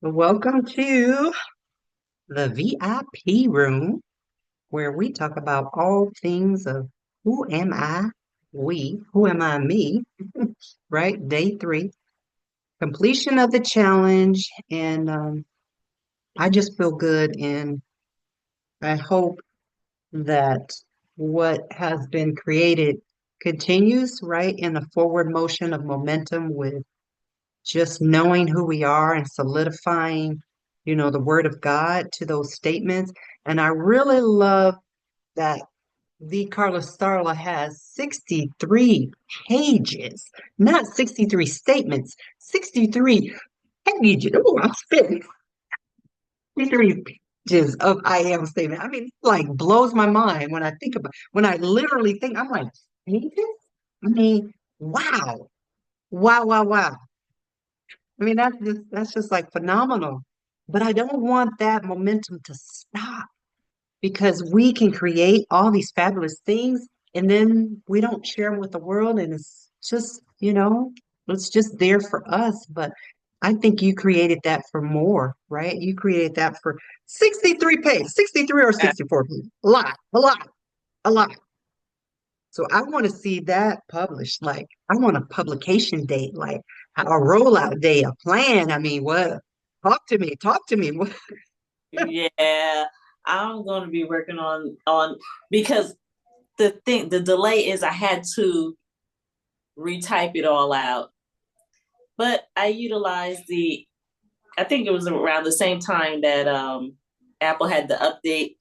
Welcome to the VIP room where we talk about all things of who am I, who am I, me, right? Day three, completion of the challenge. And I just feel good. And I hope that what has been created continues, right, in a forward motion of momentum with just knowing who we are and solidifying, the word of God to those statements. And I really love that the Carla Starla has 63 pages, not 63 statements, 63 pages. Oh, I'm spitting 63 pages of I am statement. I mean, it like blows my mind when I think about when I literally think, I'm like, pages? I mean, wow. Wow, wow, wow. I mean, that's just like phenomenal. But I don't want that momentum to stop because we can create all these fabulous things and then we don't share them with the world and it's just, it's just there for us. But I think you created that for more, right? You created that for 63 pages, 63 or Yeah. 64 pages. A lot, a lot, a lot. So I want to see that published. Like, I want a publication date, like a rollout day, a plan. I mean, what? Talk to me. Talk to me. What? Yeah, I'm going to be working on because the delay is I had to retype it all out. But I utilized I think it was around the same time that Apple had the update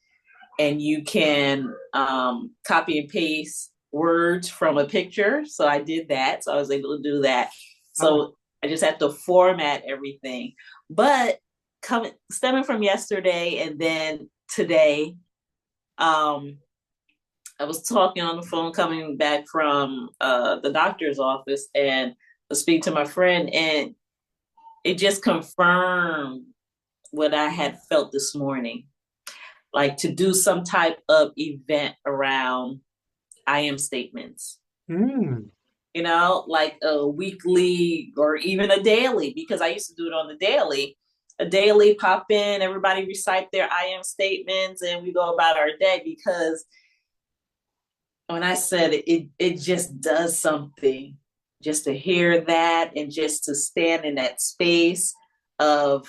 and you can copy and paste words from a picture. So I did that. So I was able to do that. Oh, So I just have to format everything. But coming stemming from yesterday and then today, um, I was talking on the phone coming back from the doctor's office and was speaking to my friend, and it just confirmed what I had felt this morning. Like to do some type of event around I am statements, mm. like a weekly or even a daily, because I used to do it on the daily. A daily pop in, everybody recite their I am statements, and we go about our day. Because when I said it just does something just to hear that and just to stand in that space of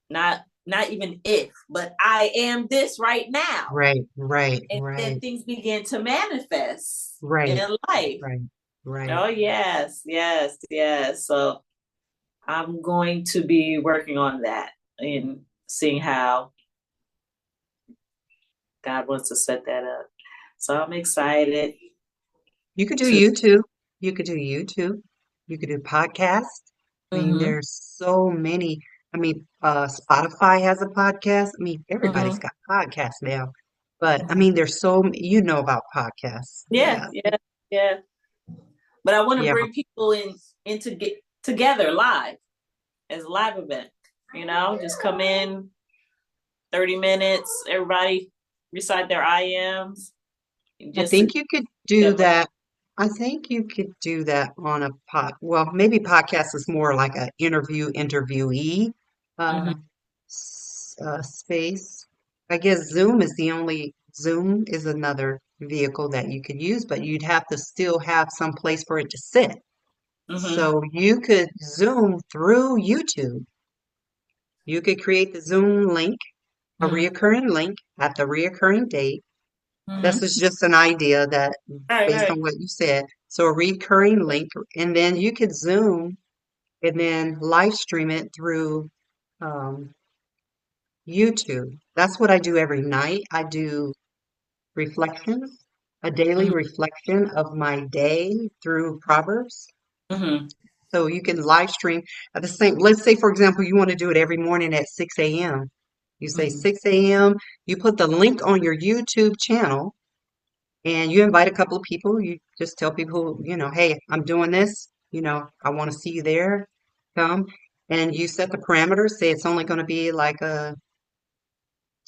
not even if, but I am this right now. Right, right, And then right, things begin to manifest right, in life. right, right. Oh yes, yes, yes. So I'm going to be working on that and seeing how God wants to set that up. So I'm excited You could do to. YouTube. You could do YouTube. You could do podcast. I mean, Mm-hmm, there's so many. I mean, Spotify has a podcast. I mean, everybody's mm-hmm, got podcasts now. But I mm-hmm. mean, there's you know about podcasts. Yeah, Yeah. yeah, yeah. But I want to Yeah. bring people in to get together live as a live event. Just come in 30 minutes, everybody recite their IMs I just to think you could do together. that. I think you could do that on a well, maybe podcast is more like an interviewee Mm-hmm. uh, space. I guess Zoom is another vehicle that you could use, but you'd have to still have some place for it to sit. Mm-hmm. So you could Zoom through YouTube. You could create the Zoom link, a Mm-hmm. reoccurring link at the reoccurring date. This is Mm-hmm. just an idea that Right, based right. on what you said. So a recurring link, and then you could Zoom and then live stream it through um, YouTube. That's what I do every night. I do reflections, a daily Mm-hmm. reflection of my day through Proverbs. Mm-hmm. So you can live stream at the same, let's say, for example, you want to do it every morning at 6 a.m. You say Mm-hmm. 6 a.m., you put the link on your YouTube channel and you invite a couple of people. You just tell people, hey, I'm doing this. I want to see you there. Come. And you set the parameters. Say it's only going to be like a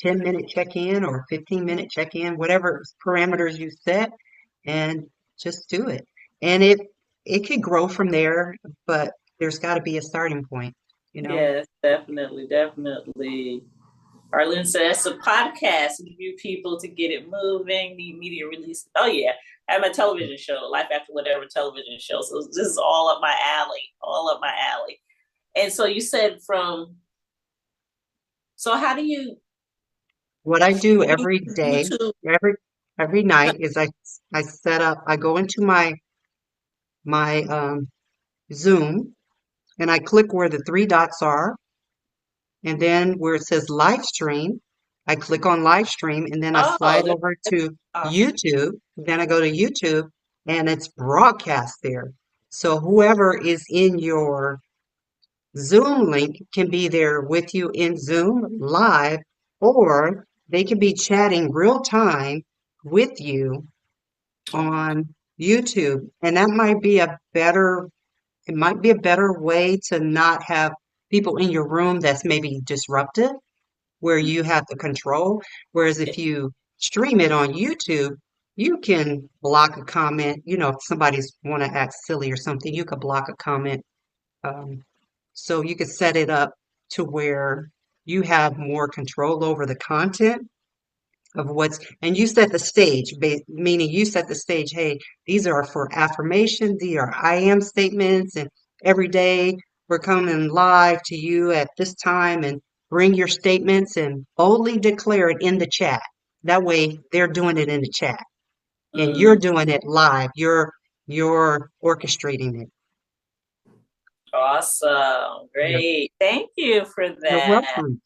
10-minute check-in or 15-minute check-in, whatever parameters you set, and just do it. And it could grow from there, but there's got to be a starting point. you know. Yes, definitely, definitely. Arlene said it's a podcast. Interview people to get it moving. Need media release. Oh yeah, I have a television show, Life After Whatever television show. So this is all up my alley. All up my alley. And so you said from. So how do What I do you every day, YouTube? every every night is I set up, I go into my Zoom and I click where the three dots are, and then where it says live stream, I click on live stream, and then I Oh, slide over to awesome. YouTube. Then I go to YouTube, and it's broadcast there. So whoever is in your Zoom link can be there with you in Zoom live, or they can be chatting real time with you on YouTube. And that might be a better, it might be a better way to not have people in your room that's maybe disruptive, where you have the control. Whereas if you stream it on YouTube, you can block a comment. You know, if somebody's want to act silly or something, you could block a comment. Um, so you could set it up to where you have more control over the content of what's, and you set the stage, meaning you set the stage. Hey, these are for affirmation. These are I am statements, and every day we're coming live to you at this time, and bring your statements and boldly declare it in the chat. That way, they're doing it in the chat, and you're Mm, doing it live. You're orchestrating it. awesome. You're, Great. Thank you for you're that. welcome.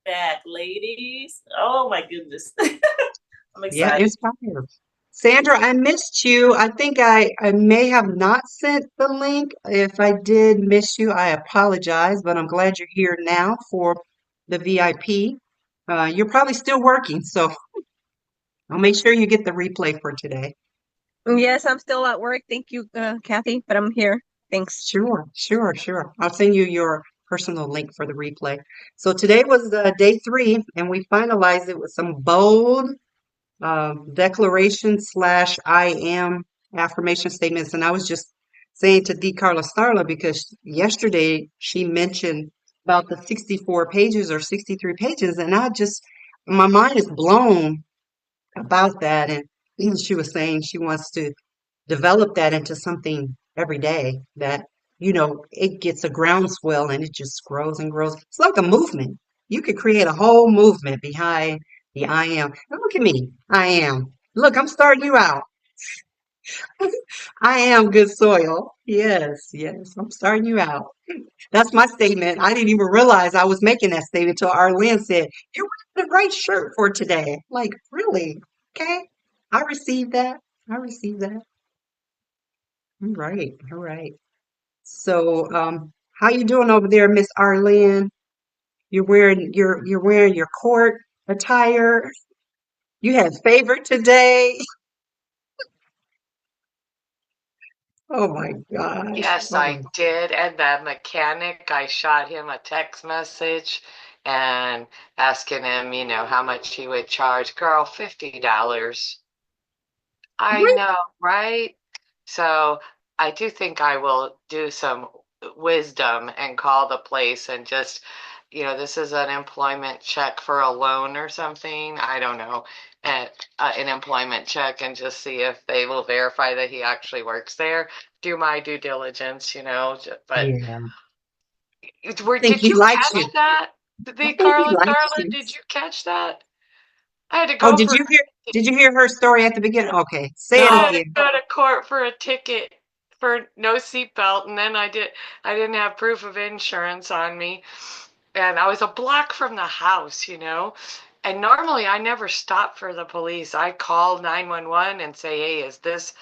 That ladies. Oh my goodness. I'm Yeah, excited. inspired. Sandra, I missed you. I think I may have not sent the link. If I did miss you, I apologize, but I'm glad you're here now for the VIP. You're probably still working, so I'll make sure you get the replay for today. Yes, I'm still at work. Thank you, Kathy, but I'm here. Thanks. Sure, sure, sure. I'll send you your personal link for the replay. So today was day 3, and we finalized it with some bold declaration slash I am affirmation statements. And I was just saying to D. Carla Starla because yesterday she mentioned about the 64 pages or 63 pages, and my mind is blown about that. And even she was saying she wants to develop that into something every day that, it gets a groundswell and it just grows and grows. It's like a movement. You could create a whole movement behind the I am. Now look at me. I am. Look, I'm starting you out. I am good soil. Yes, yes. I'm starting you out. That's my statement. I didn't even realize I was making that statement until Arlene said, "You're wearing the right shirt for today." Like, really? Okay. I received that. I received that. All right. All right. So, how you doing over there, Miss Arlene? You're wearing your court attire. You had favorite today. Oh my gosh. Yes, Oh my. I did. And that mechanic, I shot him a text message and asking him, how much he would charge. Girl, $50. I What? know, right? So I do think I will do some wisdom and call the place and just, this is an employment check for a loan or something. I don't know. And an employment check and just see if they will verify that he actually works there. Do my due diligence, but Yeah. I think did he you likes you. catch that? I The think he Carla likes Starla, you. did you catch that? I had to Oh, go for did you hear her story at the beginning? Okay, say it I No. had to again. go to court for a ticket for no seatbelt, and then I didn't have proof of insurance on me, and I was a block from the house. And normally I never stop for the police. I call 911 and say, "Hey, is this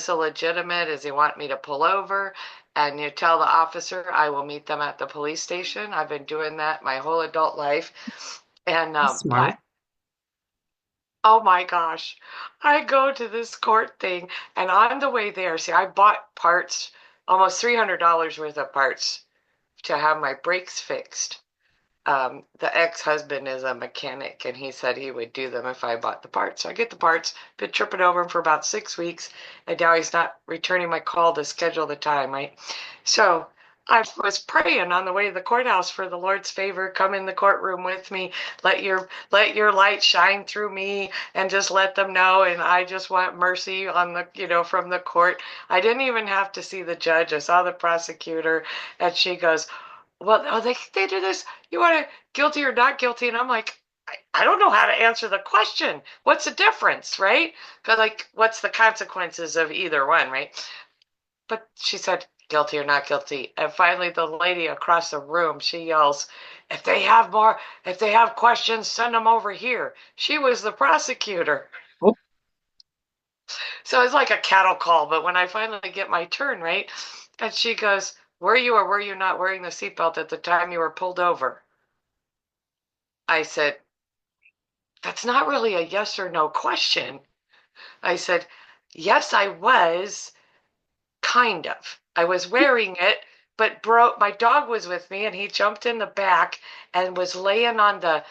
a legitimate? Does he want me to pull over?" And you tell the officer I will meet them at the police station. I've been doing that my whole adult life, and That's smart. but oh my gosh. I go to this court thing, and on the way there, see, I bought parts, almost $300 worth of parts to have my brakes fixed. The ex-husband is a mechanic, and he said he would do them if I bought the parts. So I get the parts, been tripping over him for about 6 weeks, and now he's not returning my call to schedule the time, right? So I was praying on the way to the courthouse for the Lord's favor. Come in the courtroom with me. Let your light shine through me, and just let them know. And I just want mercy on from the court. I didn't even have to see the judge. I saw the prosecutor, and she goes, "Well, oh, they do this. You want to guilty or not guilty?" And I'm like, I don't know how to answer the question. What's the difference, right? Because what's the consequences of either one, right? But she said, guilty or not guilty. And finally, the lady across the room, she yells, if they have questions, send them over here. She was the prosecutor. Oh, So it's like a cattle call. But when I finally get my turn, right? And she goes, were you or were you not wearing the seatbelt at the time you were pulled over? I said, that's not really a yes or no question. I said, yes, I was. Kind of. I was wearing it, but my dog was with me and he jumped in the back and was laying on the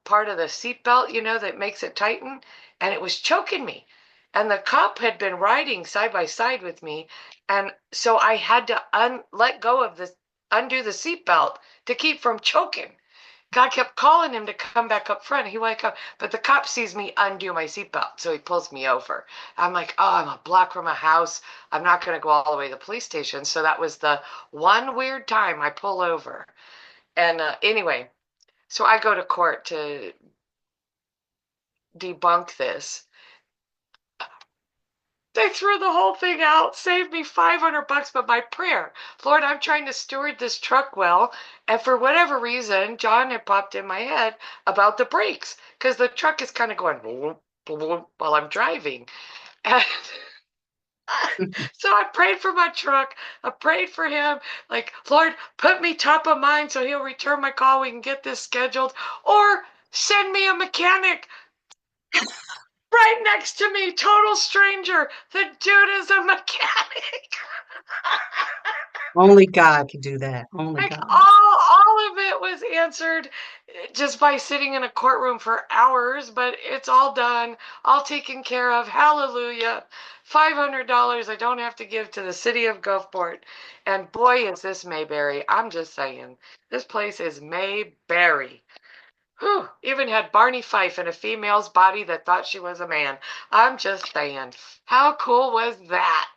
part of the seatbelt, that makes it tighten, and it was choking me. And the cop had been riding side by side with me, and so I had to let go of undo the seatbelt to keep from choking. God kept calling him to come back up front. He wouldn't come, but the cop sees me undo my seatbelt, so he pulls me over. I'm like, oh, I'm a block from a house. I'm not going to go all the way to the police station. So that was the one weird time I pull over. And anyway, so I go to court to debunk this. They threw the whole thing out, saved me $500, but my prayer, Lord, I'm trying to steward this truck well, and for whatever reason, John had popped in my head about the brakes, because the truck is kind of going boom, boom, while I'm driving. And so I prayed for my truck. I prayed for him, like, Lord, put me top of mind so he'll return my call. We can get this scheduled, or send me a mechanic right next to me, total stranger. The dude is a mechanic. only God could do that. Only Like God. all of it was answered just by sitting in a courtroom for hours, but it's all done, all taken care of. Hallelujah. $500 I don't have to give to the city of Gulfport. And boy, is this Mayberry. I'm just saying, this place is Mayberry. Whew, even had Barney Fife in a female's body that thought she was a man. I'm just saying, how cool was that?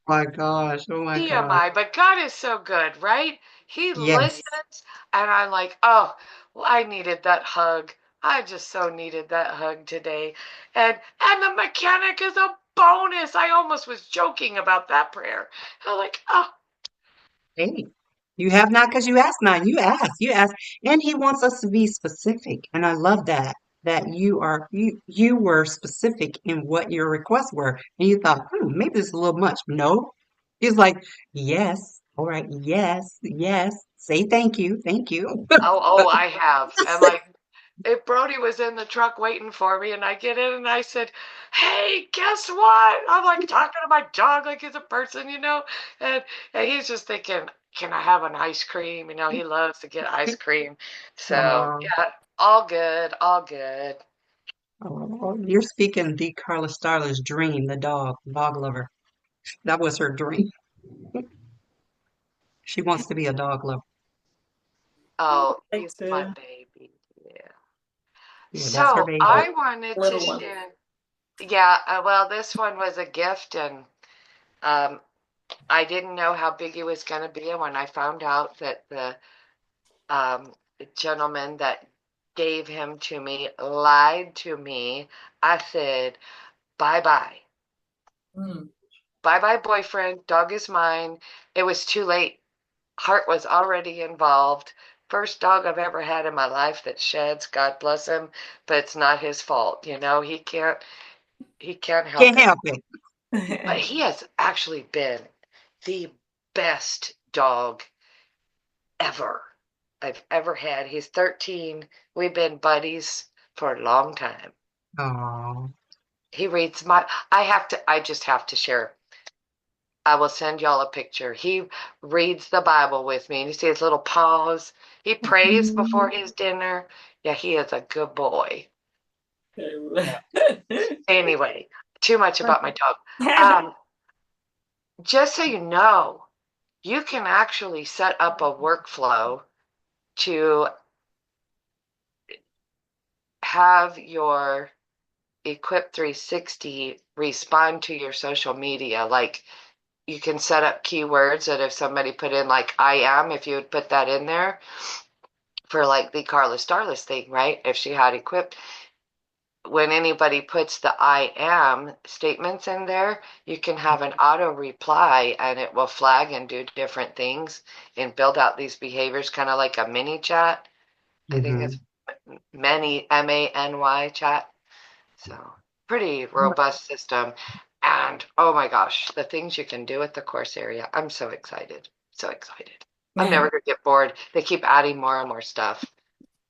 My gosh. Oh my gosh. TMI, but God is so good, right? He Yes. listens, and I'm like, oh, well, I needed that hug. I just so needed that hug today. And the mechanic is a bonus. I almost was joking about that prayer. I'm like, oh, Hey, you have not because you asked not. You asked, and he wants us to be specific. And I love that you were specific in what your requests were. And you thought, maybe this is a little much. No. He's like, yes, all right, yes, yes. Say thank you. oh, I have. And like, if Brody was in the truck waiting for me, and I get in and I said, hey, guess what? I'm like talking to my dog like he's a person, and, and he's just thinking, can I have an ice cream? He loves to get ice cream. So, Oh, yeah, all good, all good. oh, you're speaking the Carla Starler's dream, the dog lover. That was her dream. She wants to be a dog lover. Oh, Like he's my to baby. Yeah. Yeah, that's her So baby. I wanted to little one. share. Yeah, well, this one was a gift, and um, I didn't know how big it was going to be. And when I found out that the gentleman that gave him to me lied to me, I said, bye bye. Mm. Bye bye, boyfriend. Dog is mine. It was too late. Heart was already involved. First dog I've ever had in my life that sheds, God bless him, but it's not his fault. He can't help Can't it. help it. But he has actually been the best dog ever I've ever had. He's 13. We've been buddies for a long time. Oh, He reads I just have to share. I will send y'all a picture. He reads the Bible with me, and you see his little paws. He prays before his dinner. Yeah, he is a good boy. Anyway, too much about my dog. Um, just so you know, you can actually set up a workflow to have your Equip 360 respond to your social media. Like you can set up keywords that if somebody put in like I am, if you would put that in there for like the Carla Starless thing, right? If she had equipped, when anybody puts the I am statements in there, you can have an auto reply and it will flag and do different things and build out these behaviors, kind of like a mini chat. I think Mm-hmm. it's many MANY chat. So pretty robust system. And oh my gosh, the things you can do at the course area. I'm so excited. So excited. I'm never gonna get bored. They keep adding more and more stuff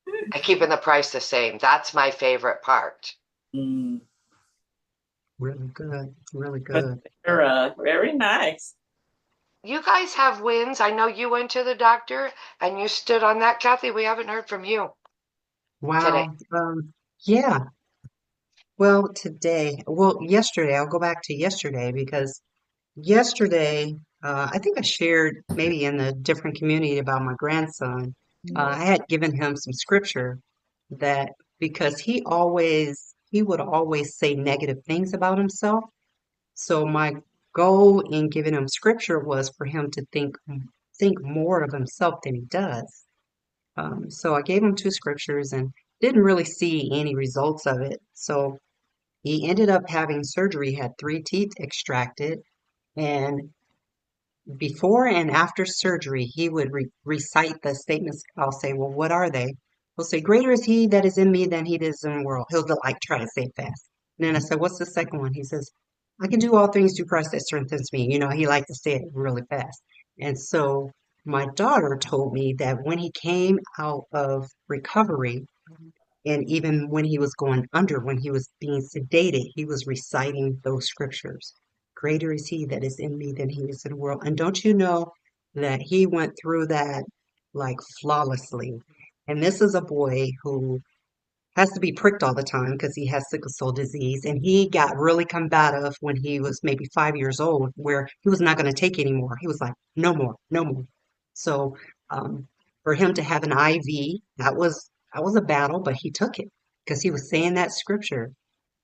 and keeping the price the same. That's my favorite part. Mm. Really good. Really For good. sure. Very nice. You guys have wins. I know you went to the doctor and you stood on that, Kathy. We haven't heard from you today. Wow. Yeah. Well, yesterday, I'll go back to yesterday because yesterday, I think I shared maybe in a different community about my grandson. I had given him some scripture that because he would always say negative things about himself. So my goal in giving him scripture was for him to think more of himself than he does. So I gave him two scriptures and didn't really see any results of it. So he ended up having surgery, had three teeth extracted, and before and after surgery, he would recite the statements. I'll say, well, what are they? He'll say, greater is he that is in me than he that is in the world. He'll like try to say it fast. And then I said, what's the second one? He says, I can do all things through Christ that strengthens me. You know, he liked to say it really fast. And so my daughter told me that when he came out of recovery, and even when he was going under, when he was being sedated, he was reciting those scriptures. Greater is he that is in me than he is in the world. And don't you know that he went through that like flawlessly? And this is a boy who has to be pricked all the time because he has sickle cell disease. And he got really combative when he was maybe 5 years old, where he was not going to take anymore. He was like, no more, no more. So um, for him to have an IV, that was a battle, but he took it because he was saying that scripture.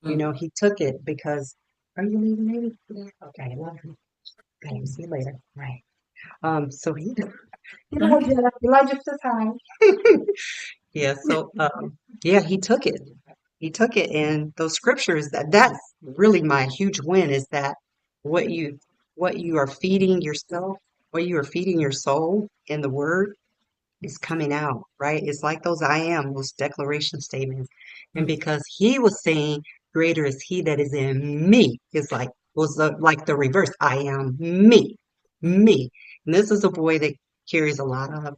You Mm. know, he took it because. Are you leaving, maybe? Yeah. Okay, love you. Okay, see you later. Right. So he don't want you to Elijah says hi. Yeah, so yeah, he took it. He took it, and those scriptures, that's really my huge win, is that what you what you are feeding yourself, what you are feeding your soul in the word is coming out, right? It's like those I am, those declaration statements. And because he was saying, greater is he that is in me, it's like like the reverse. I am me, me. And this is a boy that carries a lot of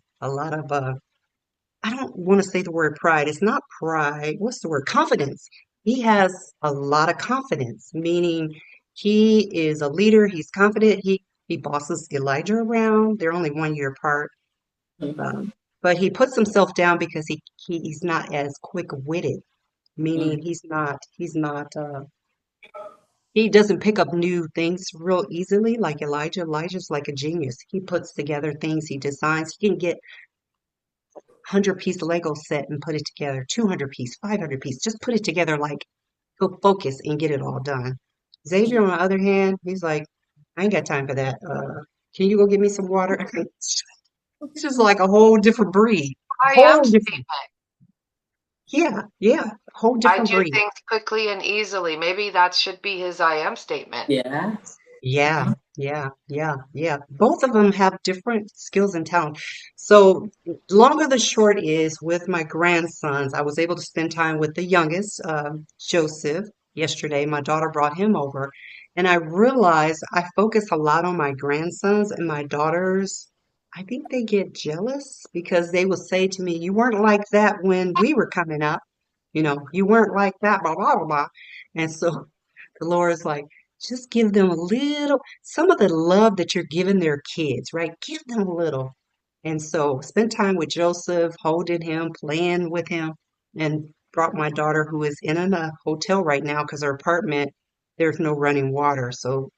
I don't want to say the word pride. It's not pride. What's the word? Confidence. He has a lot of confidence, meaning he is a leader. He's confident. He bosses Elijah around. They're only 1 year apart. Um, but he puts himself down because he's not as quick-witted, meaning he doesn't pick up new things real easily like Elijah. Elijah's like a genius. He puts together things, he designs. He can get 100-piece Lego set and put it together, 200-piece, 500-piece, just put it together like he'll focus and get it all done. Xavier, on the other hand, he's like, I ain't got time for that. Can you go get me some water? It's just like a whole different breed. I am Whole different, statement. yeah, yeah, whole I different do breed. things quickly and easily. Maybe that should be his I am statement. Yeah. Yeah, yeah, yeah, yeah. Both of them have different skills and talent. So, long or the short is with my grandsons, I was able to spend time with the youngest, Joseph, yesterday. My daughter brought him over, and I realized I focus a lot on my grandsons and my daughters. I think they get jealous because they will say to me, "You weren't like that when we were coming up. You weren't like that, blah, blah, blah, blah." And so the Lord is like, just give them some of the love that you're giving their kids, right? Give them a little. And so spend time with Joseph, holding him, playing with him, and brought my daughter who is in a hotel right now because her apartment, there's no running water. So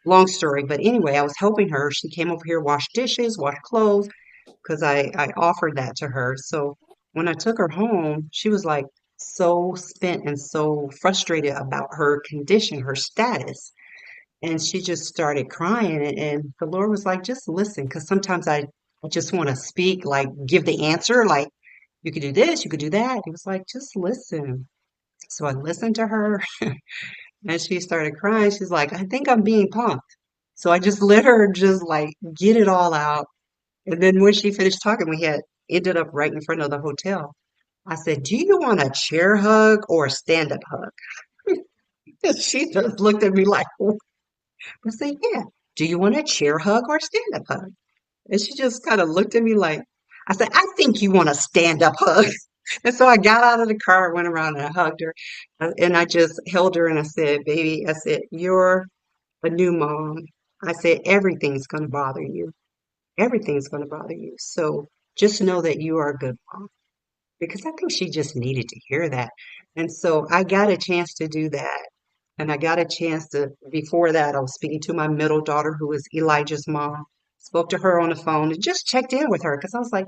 long story. But anyway, I was helping her. She came over here, washed dishes, washed clothes, because I offered that to her. So when I took her home, she was like so spent and so frustrated about her condition, her status. And she just started crying. And the Lord was like, just listen, because sometimes I just want to speak, like give the answer, like you could do this, you could do that. He was like, just listen. So I listened to her and she started crying. She's like, I think I'm being punked. So I just let her just like get it all out. And then when she finished talking, we had ended up right in front of the hotel. I said, do you want a chair hug or a stand-up hug? And she just looked at me like, I said, yeah. Do you want a chair hug or a stand-up hug? And she just kind of looked at me like, I said, I think you want a stand-up hug. And so I got out of the car, went around and I hugged her. And I just held her and I said, baby, I said, you're a new mom. I said, everything's going to bother you. Everything's going to bother you. So just know that you are a good mom. Because I think she just needed to hear that. And so I got a chance to do that. And I got a chance to, before that, I was speaking to my middle daughter, who is Elijah's mom. Spoke to her on the phone and just checked in with her because I was like,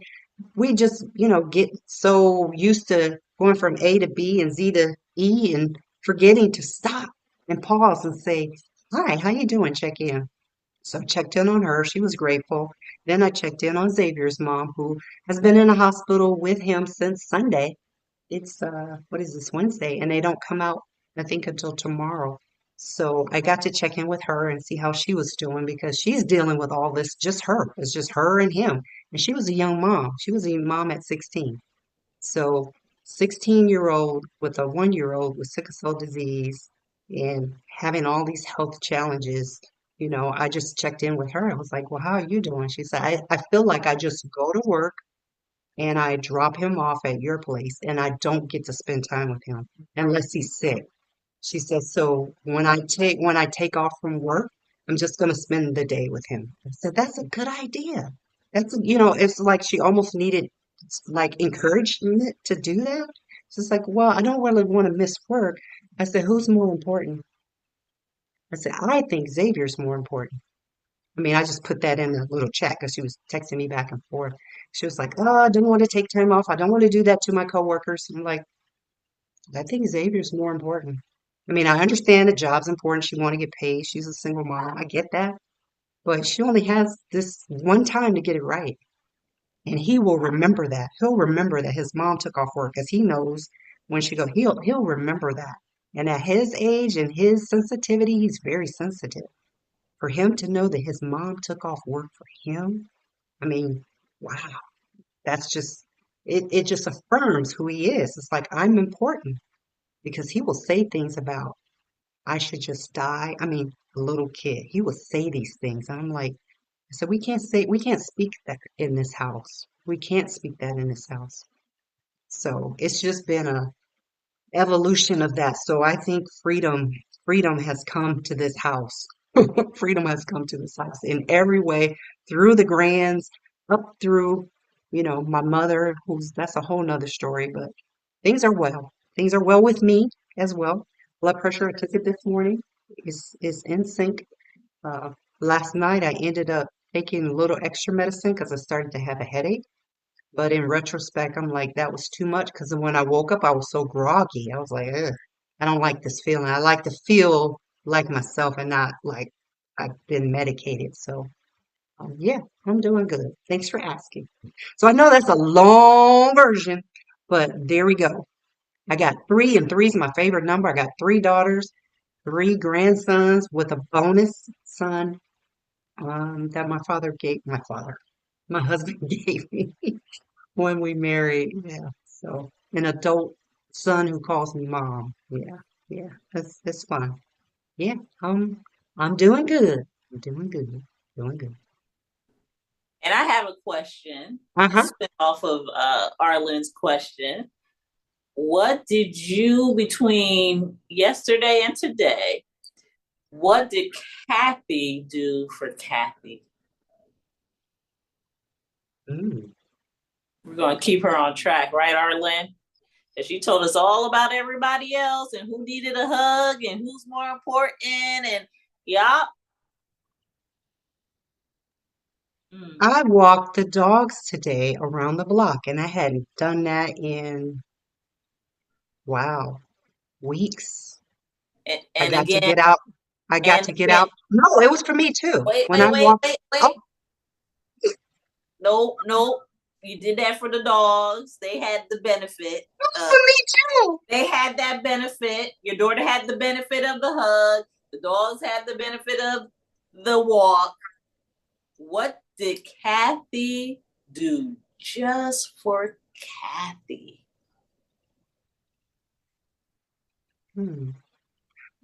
we just, get so used to going from A to B and Z to E and forgetting to stop and pause and say, hi, how you doing? Check in. So I checked in on her. She was grateful. Then I checked in on Xavier's mom, who has been in the hospital with him since Sunday. It's what is this, Wednesday, and they don't come out, I think, until tomorrow. So I got to check in with her and see how she was doing because she's dealing with all this, just her. It's just her and him. And she was a young mom. She was a mom at 16. So 16-year-old with a 1-year-old with sickle cell disease and having all these health challenges, I just checked in with her. I was like, well, how are you doing? She said, I feel like I just go to work and I drop him off at your place and I don't get to spend time with him unless he's sick. She says, so when I take off from work, I'm just gonna spend the day with him. I said, that's a good idea. It's like she almost needed like encouragement to do that. She's like, well, I don't really want to miss work. I said, who's more important? I said, I think Xavier's more important. I mean, I just put that in a little chat because she was texting me back and forth. She was like, "Oh, I didn't want to take time off. I don't want to do that to my coworkers." I'm like, I think Xavier's more important. I mean, I understand the job's important. She want to get paid. She's a single mom. I get that. But she only has this one time to get it right. And he will remember that. He'll remember that his mom took off work because he knows when she go, he'll remember that. And at his age and his sensitivity, he's very sensitive. For him to know that his mom took off work for him, I mean, wow, that's just it just affirms who he is. It's like I'm important because he will say things about I should just die. I mean, a little kid, he will say these things. And I'm like, so we can't speak that in this house. We can't speak that in this house. So it's just been a evolution of that. So I think freedom has come to this house. Freedom has come to this house in every way, through the grands, up through, my mother, that's a whole nother story, but things are well. Things are well with me as well. Blood pressure, I took it this morning, is in sync. Uh, Last night I ended up taking a little extra medicine because I started to have a headache. But in retrospect, I'm like, that was too much because when I woke up, I was so groggy. I was like, ugh, I don't like this feeling. I like to feel like myself and not like I've been medicated. So, yeah, I'm doing good. Thanks for asking. So I know that's a long version, but there we go. I got three, and three's my favorite number. I got 3 daughters, 3 grandsons with a bonus son that my husband gave me when we married. Yeah. So an adult son who calls me mom. Yeah. Yeah. That's fun. Yeah. I'm doing good. I'm doing good. Doing good. And I have a question, Uh-huh. spin off of Arlen's question. What did you, between yesterday and today, what did Kathy do for Kathy? Mm. We're going to keep her on track, right, Arlen? And she told us all about everybody else and who needed a hug and who's more important. And yeah. Mm. I walked the dogs today around the block, and I hadn't done that in, wow, weeks. I And got to again, get out. I got and to get again. out. No, it was for me too. Wait, When wait, I wait, walked, wait, oh, wait. No, no. You did that for the dogs. They had the benefit. it was Uh, for me too. they had that benefit. Your daughter had the benefit of the hug. The dogs had the benefit of the walk. What did Kathy do just for Kathy? Hmm.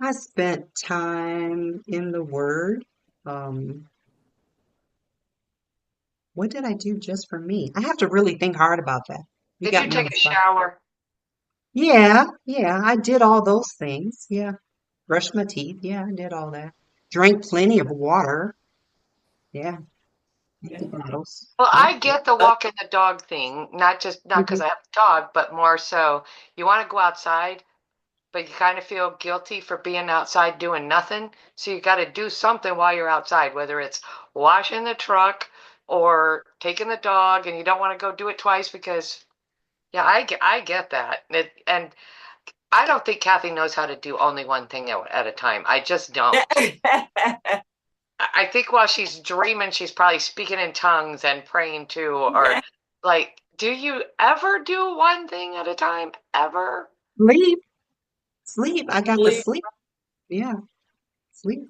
I spent time in the Word. Um, what did I do just for me? I have to really think hard about that. You Did got you me on take the a spot. shower? Yeah, yeah, I did all those things. Yeah. Brushed my teeth. Yeah, I did all that. Drank plenty of water. Yeah, empty bottles. Well, Yep. I get the walking the dog thing, not because Hmm. I have a dog, but more so you want to go outside, but you kind of feel guilty for being outside doing nothing. So you got to do something while you're outside, whether it's washing the truck or taking the dog, and you don't want to go do it twice because, yeah, I get that. And I don't think Kathy knows how to do only one thing at a time. I just don't. I think while she's dreaming, she's probably speaking in tongues and praying too, or like, do you ever do one thing at a time? Ever? Sleep, sleep. I got to sleep. Yeah, sleep.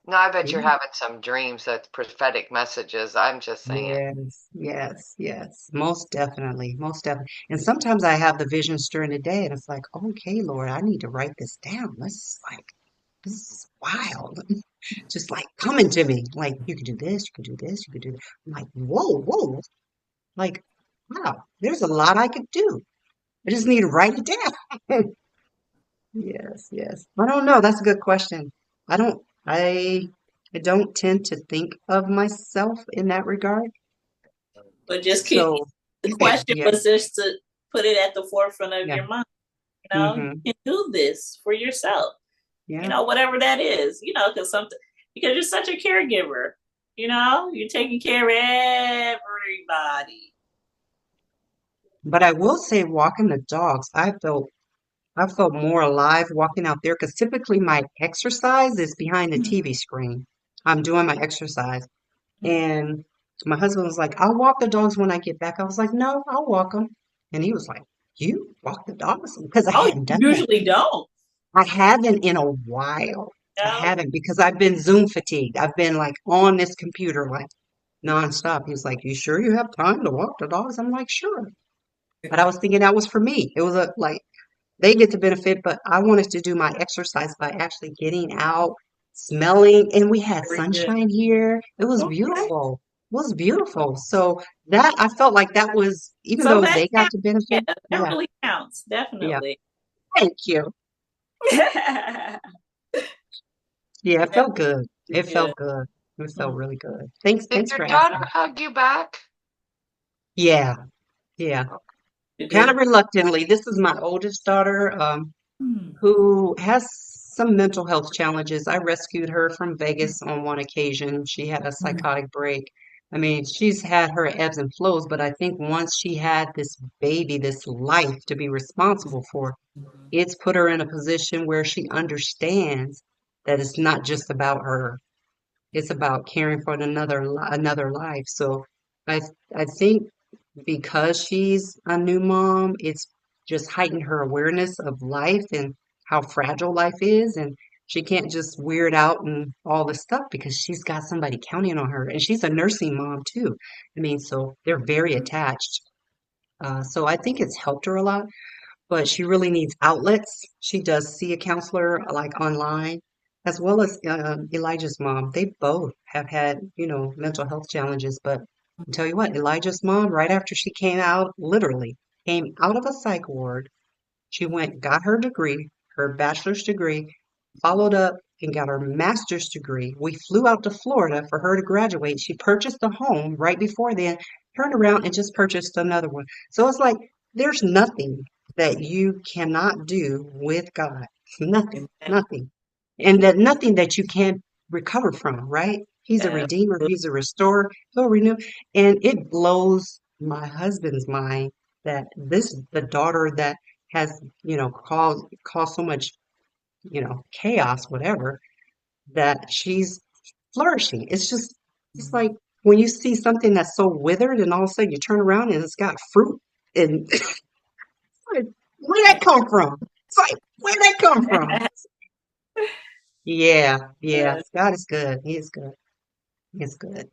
No, I bet you're Yeah. having some dreams that's prophetic messages. I'm just saying. Yes, yes, yes. Most definitely, most definitely. And sometimes I have the visions during the day, and it's like, okay, Lord, I need to write this down. This is wild. Just like coming to me, like you could do this, you could do this, you could do that. I'm like, whoa, whoa. Like, wow, there's a lot I could do. I just need to write it down. Yes, yes. I don't know. That's a good question. I don't, I, I don't tend to think of myself in that regard. But just keep So, the question yeah, was just to put it at the forefront of yeah, your mind. You hmm, can do this for yourself. yeah. Whatever that is. Because you're such a caregiver. You're taking care of everybody. But I will say, walking the dogs, I felt more alive walking out there because typically my exercise is behind the TV screen. I'm doing my exercise. And my husband was like, I'll walk the dogs when I get back. I was like, no, I'll walk them. And he was like, you walk the dogs? Because I Oh, hadn't you done that. usually don't. I haven't in a while. I No. haven't because I've been Zoom fatigued. I've been like on this computer like nonstop. He was like, you sure you have time to walk the dogs? I'm like, sure. But I was thinking that was for me. It was a like they get the benefit, but I wanted to do my exercise by actually getting out, smelling, and we had Very good. sunshine here. It was Okay. beautiful. It was beautiful. So that I felt like that was, even So though that they got counts. the Yeah, benefit, that yeah, really counts. yeah. Definitely. Thank you. Very Yeah, it felt good. It good. felt good. It felt Mm, really good. Thanks, Did thanks your for daughter asking. hug you back? Yeah, yeah. you Kind of did. reluctantly. This is my oldest daughter. Mm, Who has some mental health challenges. I rescued her from Vegas on one occasion. She had a mm, psychotic break. I mean, she's had her ebbs and flows, but I think once she had this baby, this life to be responsible for, it's put her in a position where she understands that it's not just about her. It's about caring for another life. So I I think because she's a new mom, it's just heightened her awareness of life and how fragile life is. And she can't just weird out and all this stuff because she's got somebody counting on her. And she's a nursing mom too. I mean, so they're very attached. So I think it's helped her a lot, but she really needs outlets. She does see a counselor like online, as well as Elijah's mom. They both have had, mental health challenges. But I'll tell you what, Elijah's mom, right after she came out, literally came out of a psych ward, she went, got her degree, her bachelor's degree, followed up and got her master's degree. We flew out to Florida for her to graduate. She purchased a home right before then, turned around and just purchased another one. So it's like there's nothing that you cannot do with God. Nothing, amen. nothing. And that nothing that you can't recover from, right? He's a redeemer, Absolutely. he's a restorer, he'll renew. And it blows my husband's mind that this the daughter that has, caused so much, chaos, whatever, that she's flourishing. It's like when you see something that's so withered and all of a sudden you turn around and it's got fruit and like, where'd that come from? It's like, where'd that come from? Yeah, yeah. God is good. He is good. He is good.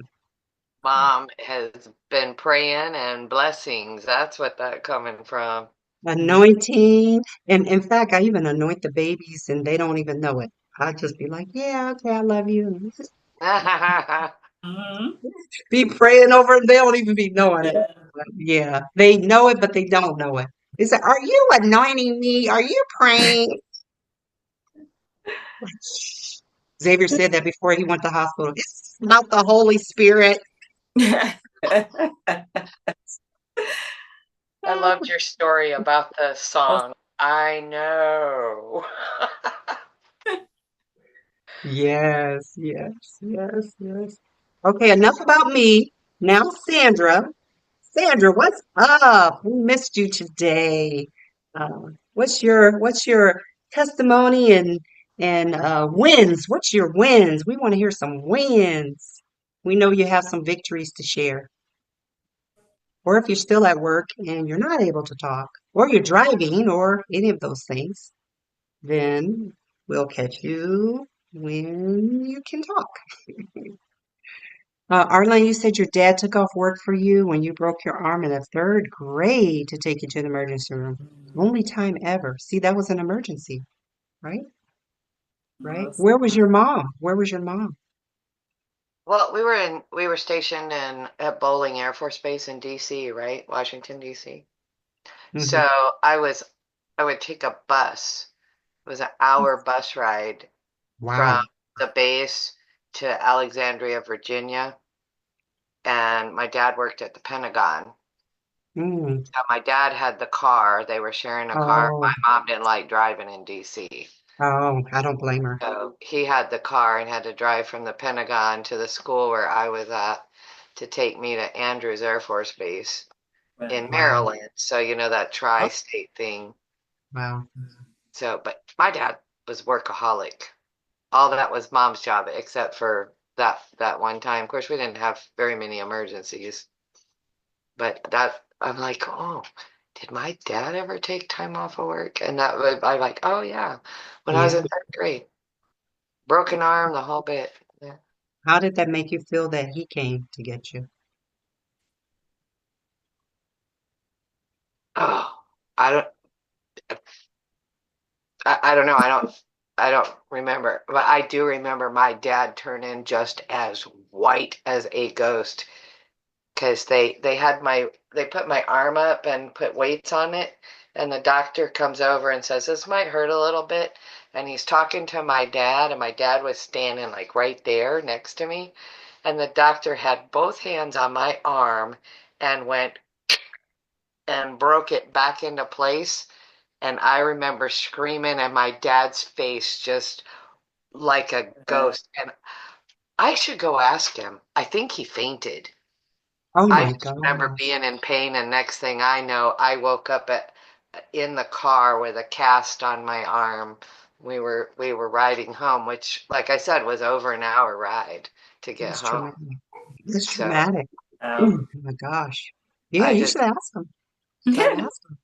Mom has been praying and blessings. That's what that coming from. Anointing. And in fact, I even anoint the babies and they don't even know it. I just be like, yeah, okay, I love you. And just Mhm. be praying over it. They don't even be knowing it. Yeah. But yeah, they know it, but they don't know it. They say, are you anointing me? Are you praying? Xavier said that before he went to hospital. It's not the Holy Spirit. I loved your story about the song. I know. Yes, yes, yes, yes. Okay, enough about me. Now, Sandra. Sandra, what's up? We missed you today. What's your testimony and wins? What's your wins? We want to hear some wins. We know you have some victories to share. Or if you're still at work and you're not able to talk, or you're driving, or any of those things, then we'll catch you when you can talk. Arlen, you said your dad took off work for you when you broke your arm in the third grade to take you to the emergency room. Only time ever. See, that was an emergency, right? Right? Awesome. Where was your mom? Where was your mom? Well, we were stationed in at Bowling Air Force Base in DC, right? Washington, DC. Hmm. So I would take a bus. It was an hour bus ride from Wow. the base to Alexandria, Virginia, and my dad worked at the Pentagon. Mm. So my dad had the car. They were sharing a car. My Oh, mom didn't like driving in DC. oh, I don't blame her. So he had the car and had to drive from the Pentagon to the school where I was at to take me to Andrews Air Force Base Wow. in Wow. Maryland. So, that Oh, tri-state thing. wow. So, but my dad was workaholic. All that was mom's job, except for that one time. Of course, we didn't have very many emergencies, but that I'm like, oh, did my dad ever take time off of work? And that was I like, oh yeah, when I was Yeah. in third grade, broken arm, the whole bit. Yeah. How did that make you feel that he came to get you? Oh, I don't, I don't know. I don't remember, but I do remember my dad turning just as white as a ghost because they put my arm up and put weights on it, and the doctor comes over and says this might hurt a little bit, and he's talking to my dad, and my dad was standing like right there next to me, and the doctor had both hands on my arm and went and broke it back into place. And I remember screaming and my dad's face just like a ghost. And I should go ask him. I think he fainted. Oh I my just remember gosh. being in pain, and next thing I know, I woke up in the car with a cast on my arm. We were riding home, which, like I said, was over an hour ride to get It's home. traumatic. It's So traumatic. Wow. Oh my gosh. Yeah, I you just, should ask him. You gotta ask him.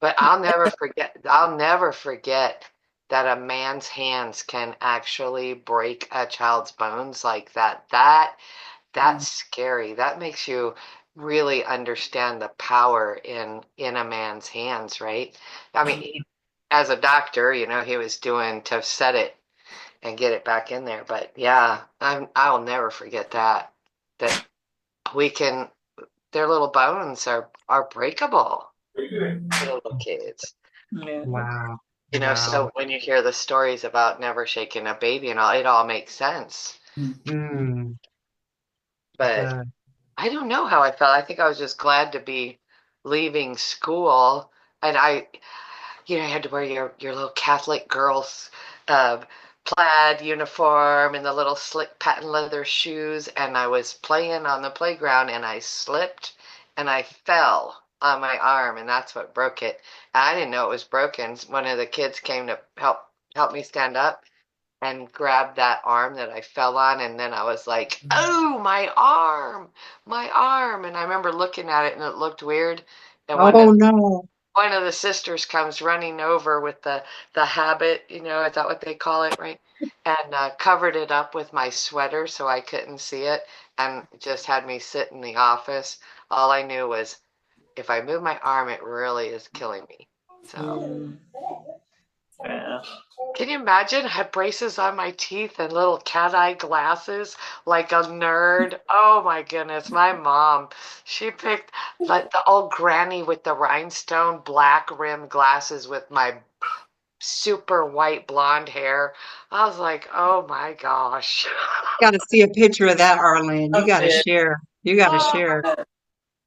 but I'll never forget. I'll never forget that a man's hands can actually break a child's bones like that. That's scary. That makes you really understand the power in a man's hands, right? I mean, as a doctor, he was doing to set it and get it back in there. But yeah, I'll never forget that. That we can, their little bones are breakable for little kids. Yeah. Wow. Wow. So when you hear the stories about never shaking a baby and all, it all makes sense. Mm, But good. I don't know how I felt. I think I was just glad to be leaving school. And I had to wear your little Catholic girls' uh, plaid uniform and the little slick patent leather shoes, and I was playing on the playground and I slipped and I fell on my arm, and that's what broke it. I didn't know it was broken. One of the kids came to help me stand up and grabbed that arm that I fell on, and then I was like, "Oh, my arm!" And I remember looking at it, and it looked weird. And Oh no. one of the sisters comes running over with the habit, is that what they call it, right? And covered it up with my sweater so I couldn't see it, and just had me sit in the office. All I knew was if I move my arm, it really is killing me. So. Mm. Yeah. Can you imagine? I had braces on my teeth and little cat-eye glasses like a nerd. Oh my goodness, my mom, she picked like the old granny with the rhinestone black rimmed glasses with my super white blonde hair. I was like, oh my gosh. Gotta see a picture of that, Arlen. You gotta Okay. share. You gotta Oh, share.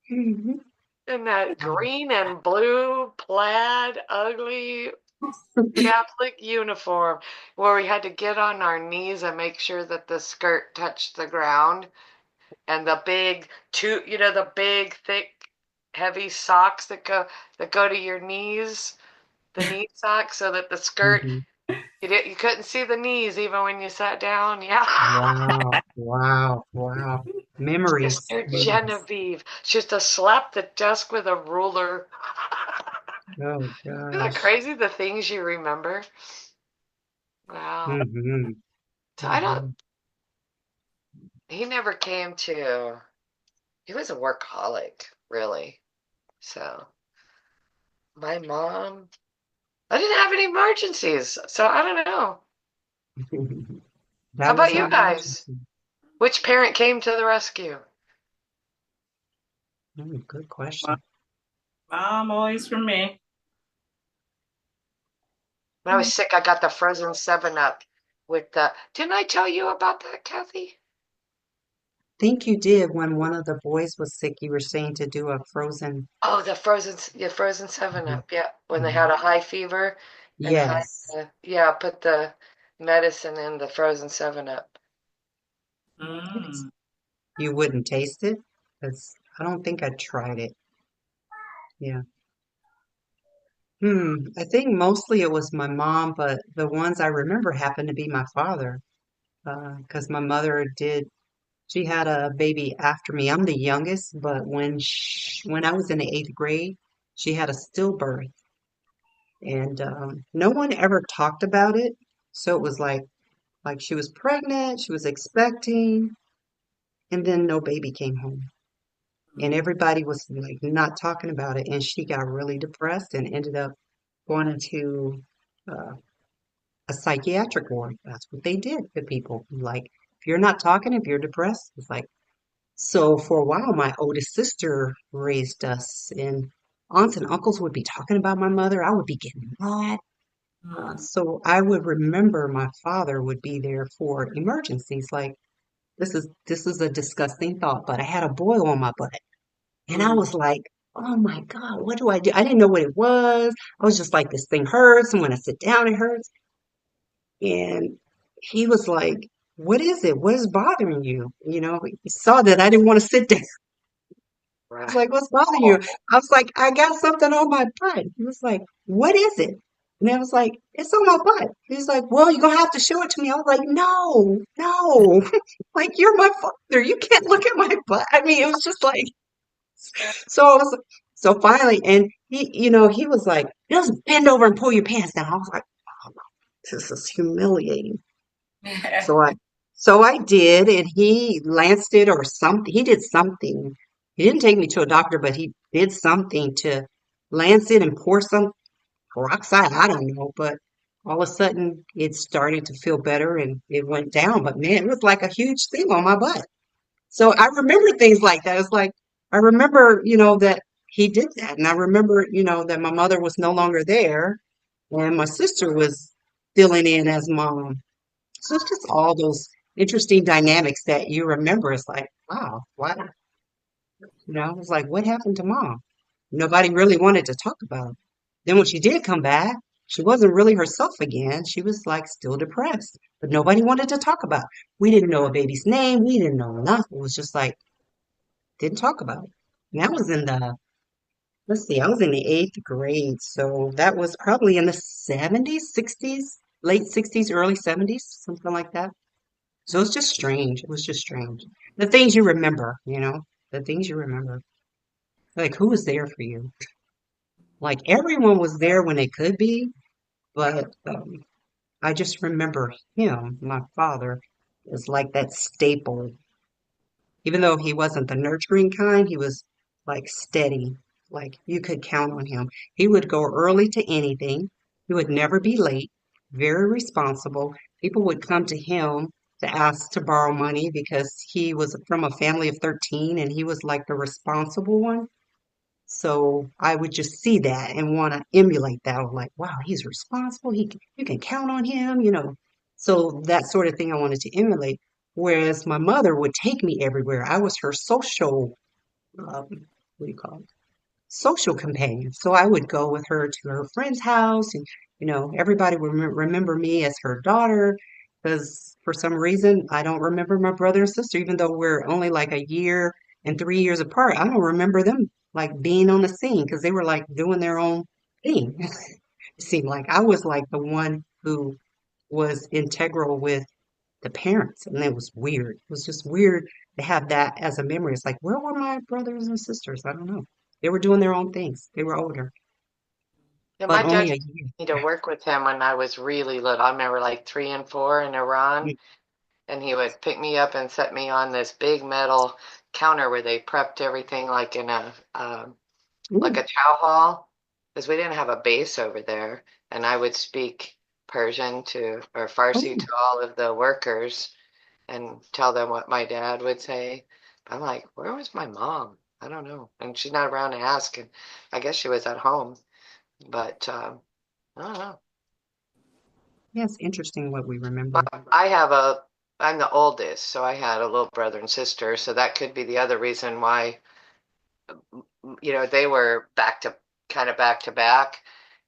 Mhm. and that green and blue plaid, ugly Catholic uniform where we had to get on our knees and make sure that the skirt touched the ground, and the big the big thick heavy socks that go to your knees, the knee socks, so that the skirt Mhm. you couldn't see the knees even when you sat down. Yeah. Wow, wow, wow. Memories, Sister memories. Genevieve. She used to slap the desk with a ruler. Oh Isn't that gosh. crazy the things you remember? Wow. Mm-hmm. So I don't Mm-hmm. he never came to he was a workaholic, really. So my mom, I didn't have any emergencies, so I don't know. How That was about an you guys? emergency. Which parent came to the rescue? Good question. Mom always for me. When I was sick, I got the frozen 7 Up with the. Didn't I tell you about that, Kathy? Think you did when one of the boys was sick, you were saying to do a frozen. Oh, the frozen 7 Mhm. Up. Yeah, when they had Mhm. a high fever and had Yes. yeah, put the medicine in the frozen 7 Up. Mm. You wouldn't taste it? Because I don't think I tried it. Yeah. I think mostly it was my mom, but the ones I remember happened to be my father. Because my mother she had a baby after me. I'm the youngest, but when I was in the eighth grade, she had a stillbirth, and no one ever talked about it. So it was like she was pregnant, she was expecting, and then no baby came home, and everybody was like not talking about it, and she got really depressed and ended up going into uh, a psychiatric ward. That's what they did to people. Like if you're not talking, if you're depressed, it's like. So for a while, my oldest sister raised us, and aunts and uncles would be talking about my mother. I would be getting mad. Mm. So I would remember my father would be there for emergencies. Like this is a disgusting thought, but I had a boil on my butt, and I Mm. was like, "Oh my God, what do I do?" I didn't know what it was. I was just like, "This thing hurts, and when I sit down, it hurts." And he was like, "What is it? What is bothering you?" He saw that I didn't want to sit down. Was Right. like, "What's bothering you?" I was like, "I got something on my butt." He was like, "What is it?" And I was like, "It's on my butt." He's like, "Well, you're gonna have to show it to me." I was like, "No, no." Like, you're my father. You can't look at my butt. I mean, it was just like, so I was, so finally, and he was like, "Just bend over and pull your pants down." I was like, "Oh, no, this is humiliating." So I, so I did, and he lanced it or something. He did something. He didn't take me to a doctor, but he did something to lance it and pour some peroxide. I don't know, but all of a sudden it started to feel better and it went down. But man, it was like a huge thing on my butt. So I remember things like that. It's like I remember, that he did that, and I remember, that my mother was no longer there, and my sister was filling in as mom. So it's just all those interesting dynamics that you remember. It's like, wow, why? It's like, what happened to mom? Nobody really wanted to talk about it. Then when she did come back, she wasn't really herself again. She was like still depressed, but nobody wanted to talk about it. We didn't know a baby's name. We didn't know nothing. It was just like, didn't talk about it. And that was in the, let's see, I was in the eighth grade. So that was probably in the 70s, 60s, late 60s, early 70s, something like that. So it's just strange. It was just strange. The things you remember, the things you remember. Like who was there for you? Like everyone was there when they could be, but I just remember him, my father, as like that staple. Even though he wasn't the nurturing kind, he was like steady. Like you could count on him. He would go early to anything. He would never be late. Very responsible. People would come to him to ask to borrow money because he was from a family of 13 and he was like the responsible one. So I would just see that and want to emulate that. I was like, wow, he's responsible. You can count on him. So that sort of thing I wanted to emulate. Whereas my mother would take me everywhere. I was her social, what do you call it? Social companion. So I would go with her to her friend's house, and everybody would remember me as her daughter. Because for some reason, I don't remember my brother and sister, even though we're only like a year and 3 years apart. I don't remember them like being on the scene because they were like doing their own thing. It seemed like I was like the one who was integral with the parents, and it was weird. It was just weird to have that as a memory. It's like, where were my brothers and sisters? I don't know. They were doing their own things. They were older, Yeah, but my dad only a took year. me to work with him when I was really little. I remember like 3 and 4 in Iran, and he would pick me up and set me on this big metal counter where they prepped everything like in a like Ooh, a chow hall, because we didn't have a base over there, and I would speak Persian to or Farsi to ooh. all of the workers and tell them what my dad would say. I'm like, where was my mom? I don't know, and she's not around to ask, and I guess she was at home, but I don't know. Yeah, it's interesting what we But remember. I'm the oldest, so I had a little brother and sister, so that could be the other reason why, they were back to back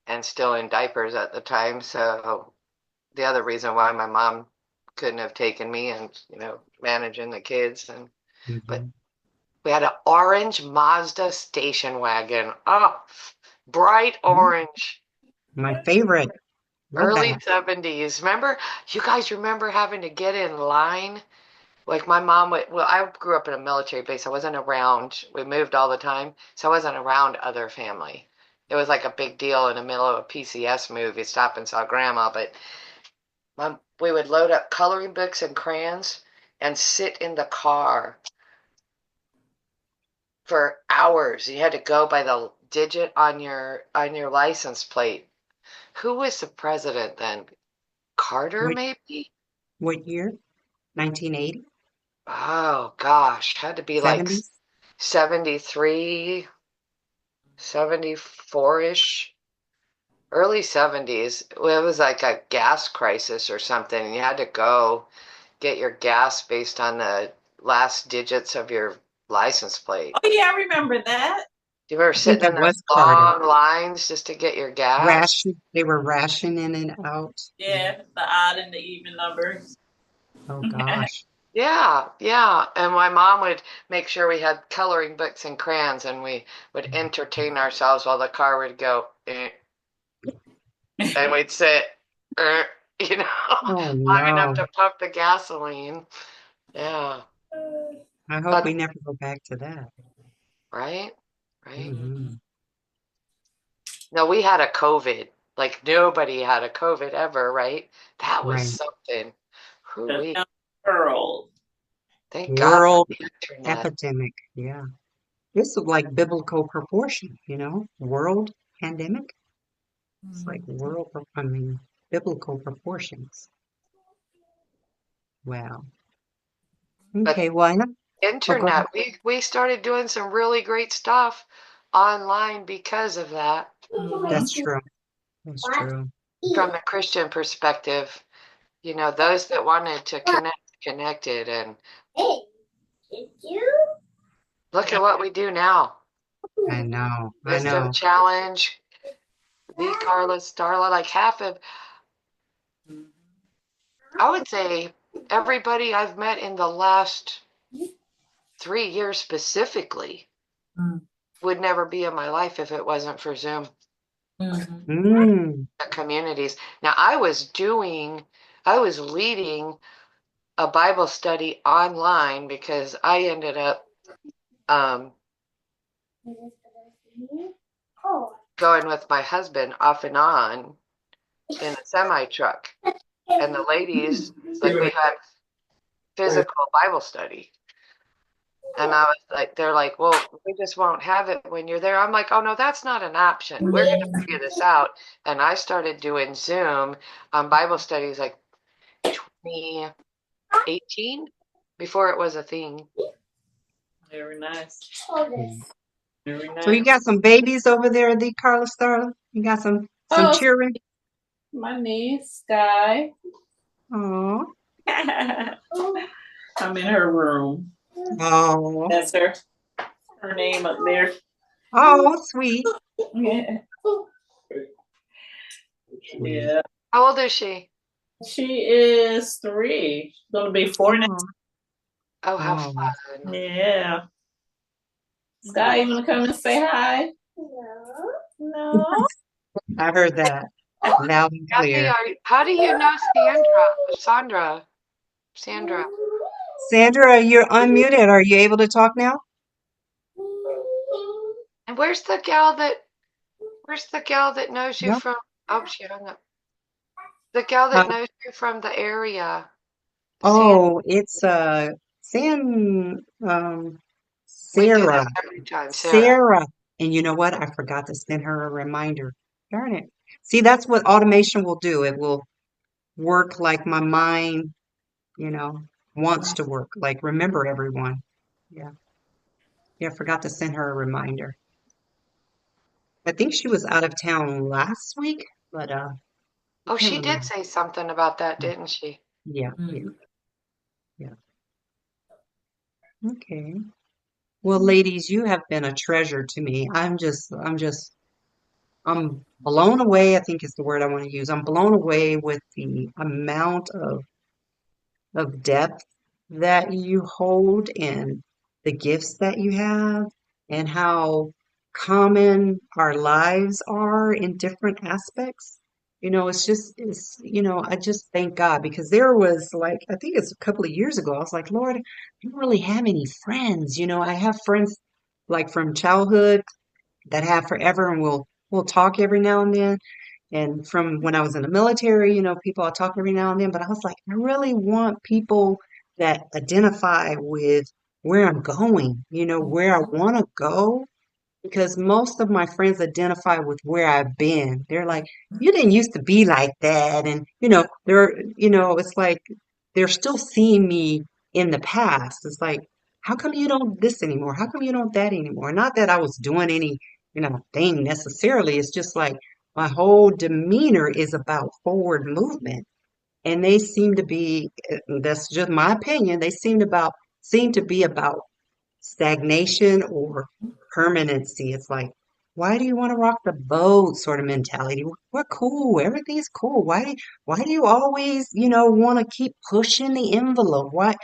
and still in diapers at the time. So the other reason why my mom couldn't have taken me and, managing the kids but Hmm. we had an orange Mazda station wagon. Oh, bright orange. My favorite. Love Early that. 70s. Remember, you guys remember having to get in line? Like my mom would, well, I grew up in a military base. I wasn't around. We moved all the time, so I wasn't around other family. It was like a big deal in the middle of a PCS movie. Stop and saw grandma, but we would load up coloring books and crayons and sit in the car for hours. You had to go by the digit on your license plate. Who was the president then? Carter, What maybe? what year? 1980? Oh gosh, had to be like 70s? 73, 74-ish, early 70s. Well, it was like a gas crisis or something, and you had to go get your gas based on the last digits of your license plate. Oh yeah, I remember that. Do you remember I think sitting that in those was Carter. long lines just to get your gas? They were rationing it out. Yeah, the odd and the even numbers. Oh gosh. Yeah, yeah. And my mom would make sure we had coloring books and crayons, and we would entertain ourselves while the car would go, and we'd sit, eh, you know, Oh long enough no. to pump the gasoline. Yeah, I hope but we never go back to that. right, right. Hmm. No, we had a COVID. Like nobody had a COVID ever, right? That was Right. something. Who The we? world. Thank God for World the internet. epidemic. Yeah. This is like biblical proportion. World pandemic. It's like I mean, biblical proportions. Wow. But Okay, well, oh, go ahead. internet, we started doing some really great stuff online because of that. That's true. That's true. From the Christian perspective, those that wanted to connect connected, and look Yeah. at what we do now. I know. I Wisdom know. challenge, the Carla, Starla, like half of, I would say everybody I've met in the last 3 years specifically Mm. would never be in my life if it wasn't for Zoom Mm. communities. Now I was leading a Bible study online because I ended up going with my husband off and on in a semi truck. And the ladies, like we had physical Bible study. And I was like, they're like, well, we just won't have it when you're there. I'm like, oh no, that's not an option. We're going to figure this out. And I started doing Zoom Bible studies like 2018 before it was a thing. Very nice. Very So you nice. got some babies over there, the Carla Starla? You got some Oh, children? my niece, Sky. Oh. I'm in her room. Oh. That's her name up there. Oh, sweet. Yeah. Yeah. How old is she? She is 3. She's gonna be 4 now. Oh. Oh, how Oh. fun. Yeah. Sky, you wanna come and say hi? No. I heard that loud and Kathy, clear. how do you know Sandra? Sandra. Sandra, you're unmuted. Are you able to talk now? And where's the gal that knows you No. from, oh, she hung up. The gal Uh, that knows you from the area. oh, it's We do this Sarah. every time, Sarah. Sarah. And you know what? I forgot to send her a reminder. Darn it. See, that's what automation will do. It will work like my mind, you know, wants to work. Like remember everyone. Yeah. Yeah, I forgot to send her a reminder. I think she was out of town last week, but I Oh, can't she did remember. say something about that, didn't she? Yeah, yeah, Mhm. yeah. Okay. Well, ladies, you have been a treasure to me. I'm blown away, I think is the word I want to use. I'm blown away with the amount of depth that you hold and the gifts that you have and how common our lives are in different aspects. I just thank God because there was like, I think it's a couple of years ago, I was like, Lord, I don't really have any friends. I have friends like from childhood that have forever and we'll talk every now and then. And from when I was in the military, people I talk every now and then, but I was like, I really want people that identify with where I'm going, where I want to go, because most of my friends identify with where I've been. They're like, you didn't used to be like that. And, it's like they're still seeing me in the past. It's like, how come you don't this anymore? How come you don't that anymore? Not that I was doing any, thing necessarily. It's just like my whole demeanor is about forward movement. And they seem to be, that's just my opinion, they seem to be about stagnation or permanency. It's like, why do you want to rock the boat sort of mentality? We're cool. Everything's cool. Why do you always, want to keep pushing the envelope? Why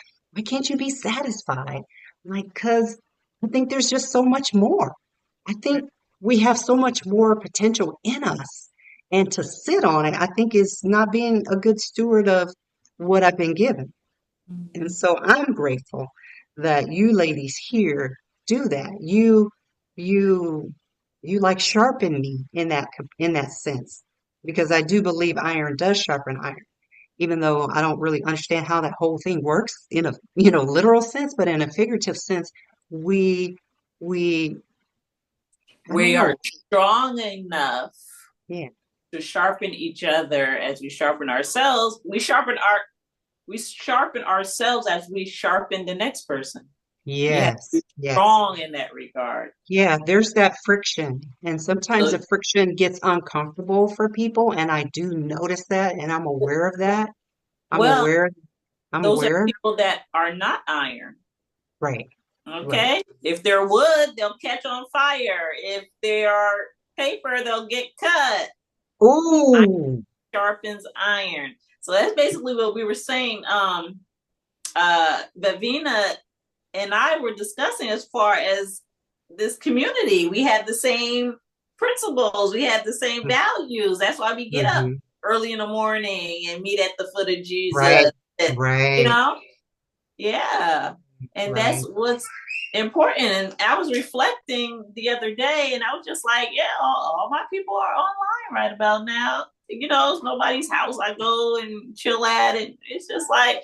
can't you be satisfied? Like, cause I think there's just so much more. I think we have so much more potential in us. And to sit on it, I think is not being a good steward of what I've been given. And so I'm grateful that you ladies here do that. You, you like sharpen me in that sense, because I do believe iron does sharpen iron, even though I don't really understand how that whole thing works in a, literal sense, but in a figurative sense, we, we, I don't We are know. strong enough Yeah. to sharpen each other as we sharpen ourselves. We sharpen ourselves as we sharpen the next person. We have to Yes. be Yes. strong in that regard. Yeah, there's that friction. And sometimes So, the friction gets uncomfortable for people, and I do notice that, and I'm aware of that. I'm well, aware, I'm those are aware. people that are not iron. Right, right. Okay? If they're wood, they'll catch on fire. If they are paper, they'll get cut. Oh, Sharpens iron. So that's basically what we were saying. Vivina and I were discussing as far as this community. We had the same principles, we had the same values. That's why we get up mm-hmm. early in the morning and meet at the foot of Right, Jesus. And, you right, know, yeah. And that's right. what's important. And I was reflecting the other day and I was just like, yeah, all my people are online right about now. You know, it's nobody's house I go and chill at. And it's just like,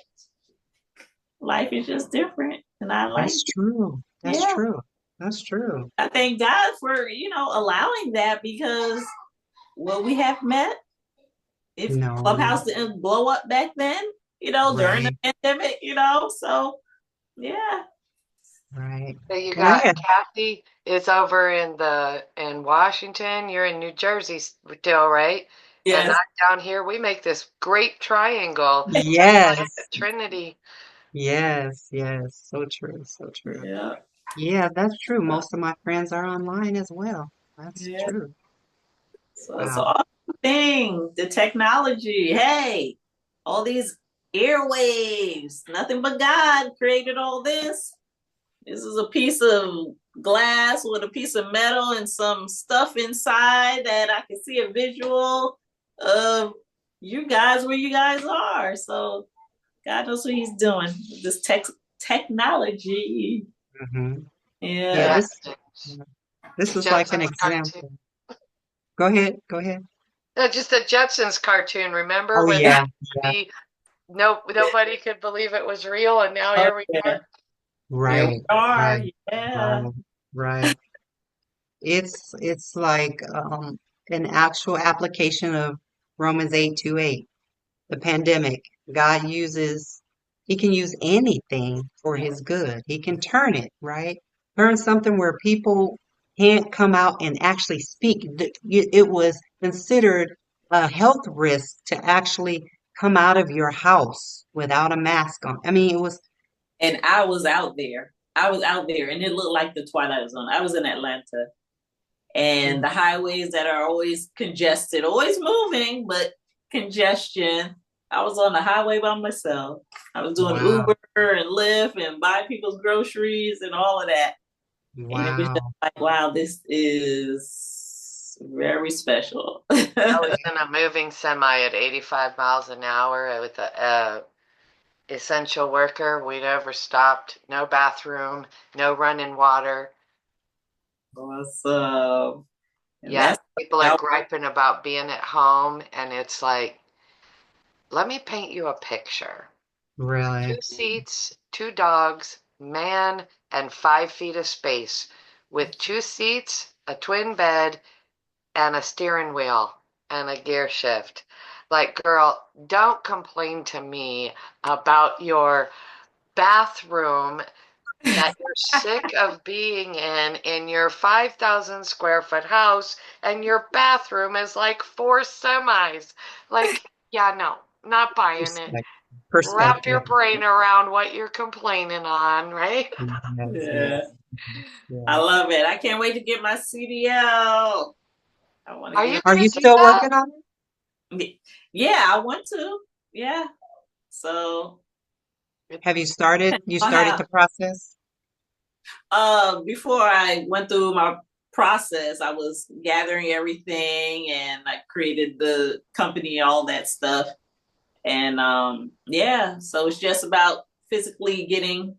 life is just different. And I like That's it. true. That's Yeah. true. That's true. I thank God for, allowing that because what we have met, if No, Clubhouse didn't blow up back then, during the right, pandemic, so yeah. right. So you And I got had, Kathy is over in Washington. You're in New Jersey still, right? And Yes. I'm down here. We make this great triangle, yes, Trinity. yes, yes. So true, so true. Yeah. Yeah, that's true. Most of my friends are online as well. That's Yeah. true. So it's Wow. all thing, the technology. Hey, all these airwaves, nothing but God created all this. This is a piece of glass with a piece of metal and some stuff inside that I can see a visual of you guys where you guys are. So God knows what He's doing with this technology. Hmm. Yeah, Yeah. Yeah, this is like an Jetsons cartoon. example. Go ahead, go ahead. No, just the Jetsons cartoon. Remember Oh when that yeah, yeah. movie, nobody could believe it was real, and now Oh, here we yeah. are. Here we Right, are. right, Yeah. right, right. It's like an actual application of Romans 8:28. The pandemic. God uses, He can use anything for His good. He can turn it, right? Turn something where people can't come out and actually speak. It was considered a health risk to actually come out of your house without a mask on. I mean, it was, And I was out there. I was out there and it looked like the Twilight Zone. I was in Atlanta and the highways that are always congested, always moving, but congestion. I was on the highway by myself. I was doing wow, Uber and Lyft and buying people's groceries and all of that. And it was just wow. like, wow, this is very special. I was in a moving semi at 85 miles an hour with a essential worker. We never stopped. No bathroom, no running water. Awesome. And Yeah, that's people are griping about being at home, and it's like, let me paint you a picture. Really? 2 seats, 2 dogs, man, and 5 feet of space with 2 seats, a twin bed, and a steering wheel and a gear shift. Like, girl, don't complain to me about your bathroom that you're sick of being in your 5,000 square foot house, and your bathroom is like 4 semis. Like, yeah, no, not buying it. Perspective. Wrap Perspective. your brain around what you're complaining on, right? Yes, yeah. yes, I yes. love it. I can't wait to get my CDL. I want to Are you get Are gonna you do still that? working on it? yeah, I want to. Yeah. So Have you started? You I started have the process? before I went through my process, I was gathering everything and I created the company, all that stuff. And yeah, so it's just about physically getting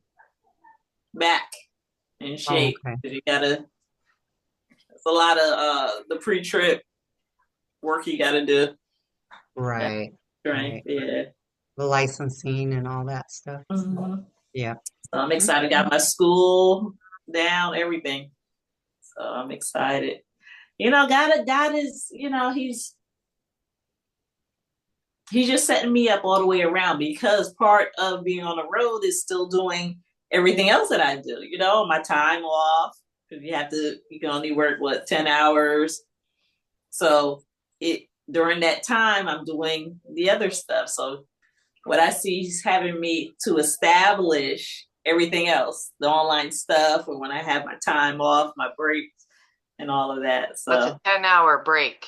back in Oh, shape. okay. You gotta it's a lot of the pre-trip work you gotta do. That's Right, strength, right. yeah. The licensing and all that stuff. Mhm. Yeah. So I'm excited. Okay. Got my school down, everything. So I'm excited. God is, he's just setting me up all the way around because part of being on the road is still doing everything else that I do, my time off. Because you can only work 10 hours. So it during that time I'm doing the other stuff. So what I see is having me to establish everything else, the online stuff, or when I have my time off, my breaks, and all of that. What's a So 10-hour break?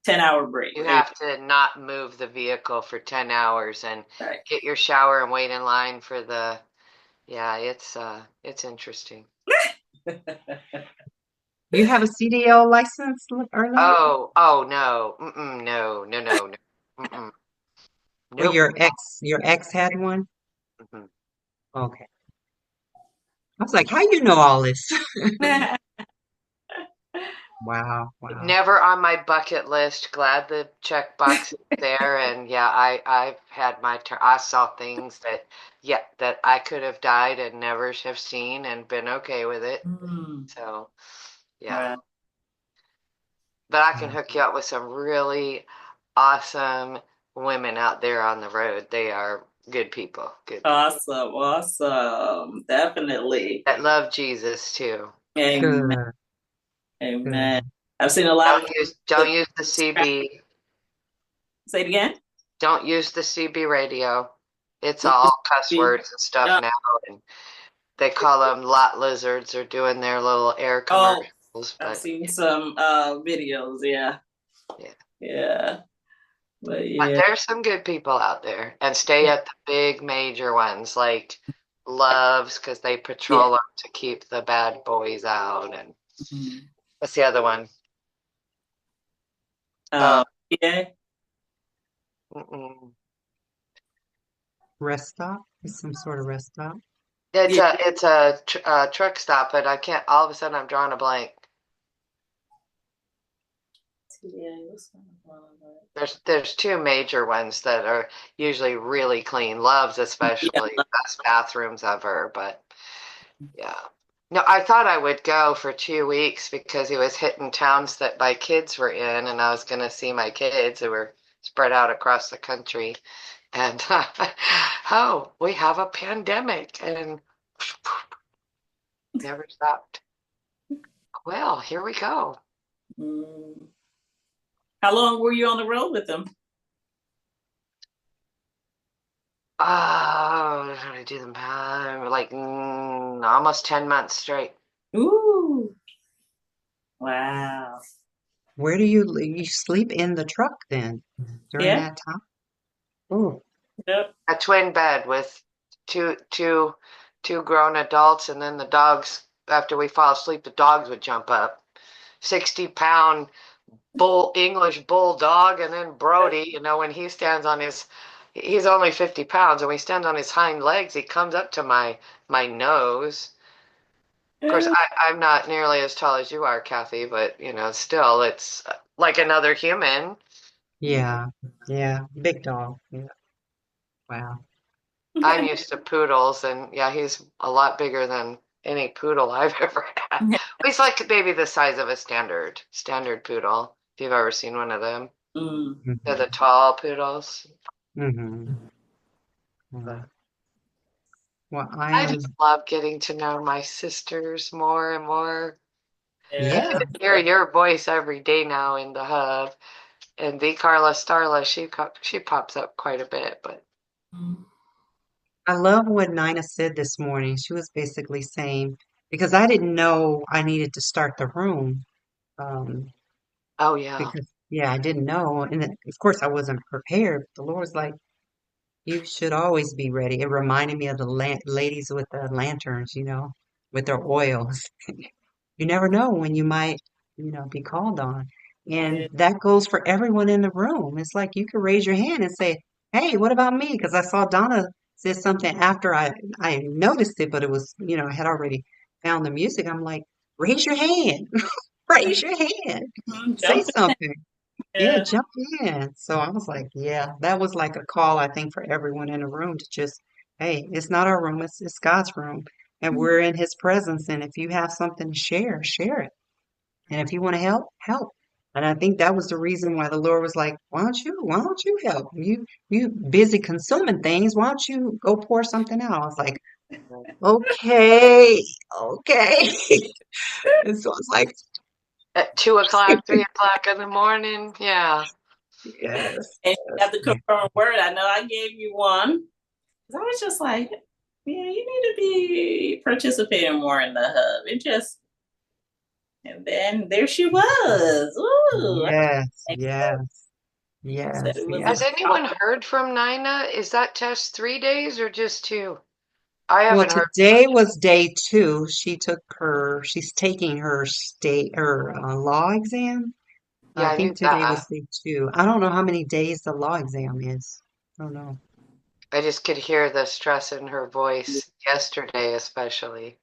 10-hour break. You have to not move the vehicle for 10 hours and Right. get your shower and wait in line for the, yeah, it's interesting. You have a CDL license, Erla? Oh no. No. Mm-mm. Well, Nope. your ex had one? Mm-mm. Okay. I was like, how you know all this? Wow, wow. Never on my bucket list. Glad the checkbox is there. And yeah, I've had my turn. I saw things that, yeah, that I could have died and never have seen and been okay with it. Mm. So yeah. Right. But I can Wow. hook you up with some really awesome women out there on the road. They are good people. Good people Awesome. Definitely. that love Jesus too. Amen. Good, Amen. good. I've seen a lot of Don't the use the CB. say it again. Don't use the CB radio. It's all cuss words and stuff Uh, now, and they call them lot lizards. They're doing their little air oh, commercials, I've but seen some videos. Yeah. yeah. Yeah. But But yeah. there's some good people out there, and stay at the big major ones like Love's because they Yeah. patrol them to keep the bad boys out. And Mhm. what's the other one? Oh, Yeah. mm-mm. Rest stop? It's some sort of rest stop. It's Yeah. a truck stop, but I can't. All of a sudden, I'm drawing a blank. Yeah. There's two major ones that are usually really clean. Love's especially best bathrooms ever, but yeah. No, I thought I would go for 2 weeks because he was hitting towns that my kids were in, and I was going to see my kids who were spread out across the country. And oh, we have a pandemic, and never stopped. Well, here we go. Mm. How long were you on the road with them? Oh, how do I do them? Like almost 10 months straight. Ooh. Wow. Where do you sleep in the truck then during Yeah. that time? Oh, Yep. A twin bed with two two two grown adults, and then the dogs. After we fall asleep, the dogs would jump up. 60-pound English bulldog, and then Brody. You know, when he stands on his, he's only 50 pounds, and when he stands on his hind legs, he comes up to my nose. Of course, I'm not nearly as tall as you are, Kathy, but still, it's like another human. yeah, yeah. Big dog. Yeah. Wow. I'm used to poodles, and yeah, he's a lot bigger than any poodle I've ever had. He's like maybe the size of a standard poodle, if you've ever seen one of them. Mm. They're the Mm-hmm. tall poodles. Mm-hmm. But Well, I I just am. love getting to know my sisters more and more. I Yeah. Yeah. can hear your voice every day now in the hub, and the Carla Starla, she pops up quite a bit, but I love what Nina said this morning. She was basically saying, because I didn't know I needed to start the room. Um, oh yeah. because yeah, I didn't know. And then, of course I wasn't prepared. The Lord was like, you should always be ready. It reminded me of the ladies with the lanterns, with their oils. You never know when you might, be called on. Yeah. And that goes for everyone in the room. It's like you can raise your hand and say, hey, what about me? Because I saw Donna said something after I noticed it, but it was, I had already found the music. I'm like, raise your hand, raise your hand, say Jump something. Yeah, in. jump in. So I was like, yeah, that was like a call, I think, for everyone in the room to just, hey, it's not our room, it's God's room. And we're in his presence. And if you have something to share, share it. And if you want to help, help. And I think that was the reason why the Lord was like, why don't you help? You busy consuming things. Why don't you go pour something out? I was like, okay, okay. And so I was like, At 2 o'clock, 3 o'clock in the morning, yeah. yes, And you yes, have to yeah. confirm a word. I know I gave you one. I was just like, yeah, you need to be participating more in the hub. It just, And then there she was. Ooh, Yes, I yes, said yes, it was a Has yes. anyone heard from Nina? Is that test 3 days or just two? I Well, haven't heard today much. was day two. She's taking her law exam. Yeah, I I knew think today that. was day two. I don't know how many days the law exam is. I don't know. I just could hear the stress in her voice yesterday, especially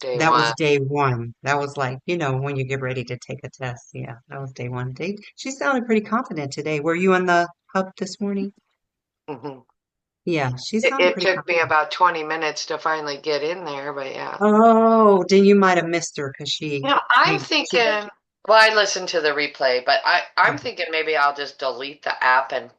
day That was one. day one. That was like, when you get ready to take a test. Yeah, that was day one. She sounded pretty confident today. Were you in the hub this morning? Mhm. Yeah, she It, sounded it pretty took me confident. about 20 minutes to finally get in there, but yeah. Oh, then you might have missed her because I'm maybe she, thinking, well, I listened to the replay, but I'm thinking maybe I'll just delete the app and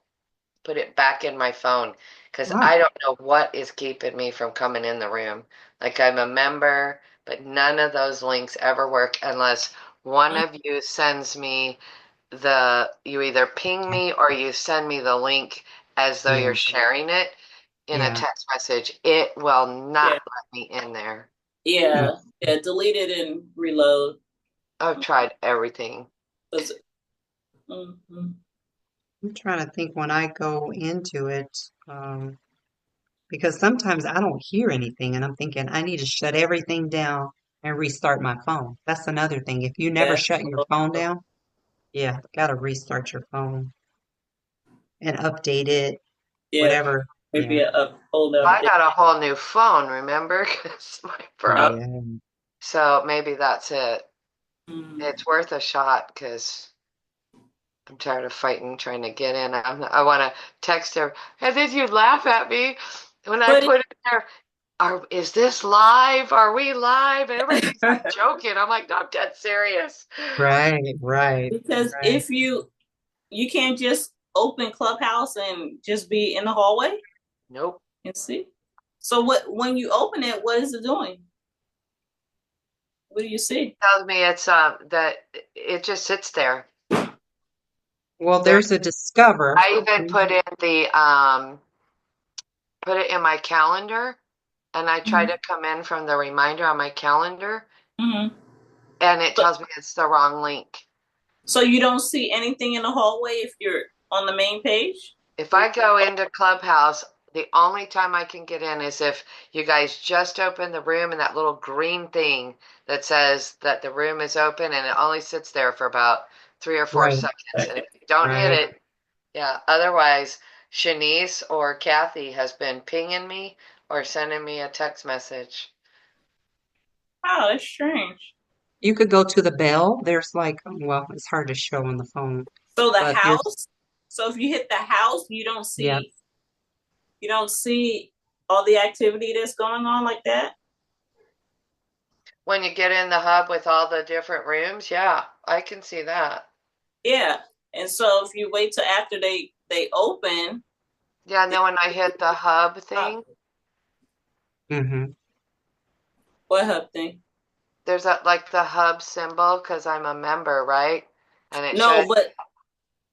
put it back in my phone because oh, I don't know what is keeping me from coming in the room. Like I'm a member, but none of those links ever work unless one of you sends me you either ping me or you send me the link as though you're yeah, sharing it in a yeah. text message. It will yeah, not let me in there. Mm. yeah, yeah. Delete it and reload. I've tried everything. 'Cause- mhm. I'm trying to think when I go into it, because sometimes I don't hear anything and I'm thinking I need to shut everything down and restart my phone. That's another thing. If you never Yeah, shut your phone down, yeah, gotta restart your phone and update it, yeah. whatever. Maybe Yeah, a up, hold I update. got a whole new phone, remember? Because mine broke. yeah, So maybe that's it. Mm. It's worth a shot because I'm tired of fighting, trying to get in. I want to text her, and then you laugh at me when I But put it there. Is this live? Are we live? And everybody thinks I'm joking. I'm like, no, I'm dead serious. right, right, because right. if you can't just open Clubhouse and just be in the hallway Nope. and see. So when you open it, what is it doing? What do you see? Tells me it's that it just sits there. Well, There. there's a discover. I even Mhm. put it in my calendar, and I try to come in from the reminder on my calendar, Mm-hmm. and it So, tells me it's the wrong link. so you don't see anything in the hallway if you're on the main page? If I go into Clubhouse, the only time I can get in is if you guys just open the room and that little green thing that says that the room is open and it only sits there for about 3 or 4 Right, seconds. And if you don't hit right. it, yeah. Otherwise, Shanice or Kathy has been pinging me or sending me a text message. Oh, that's strange. You could go to the bell. There's like, well, it's hard to show on the phone, So the but there's, house. So if you hit the house, yeah. you don't see all the activity that's going on like that. When you get in the hub with all the different rooms, yeah, I can see that. Yeah. And so if you wait till after they open, Yeah, and then when I hit the hub uh, thing, Mm-hmm. what hub thing? there's that like the hub symbol because I'm a member, right? And it shows,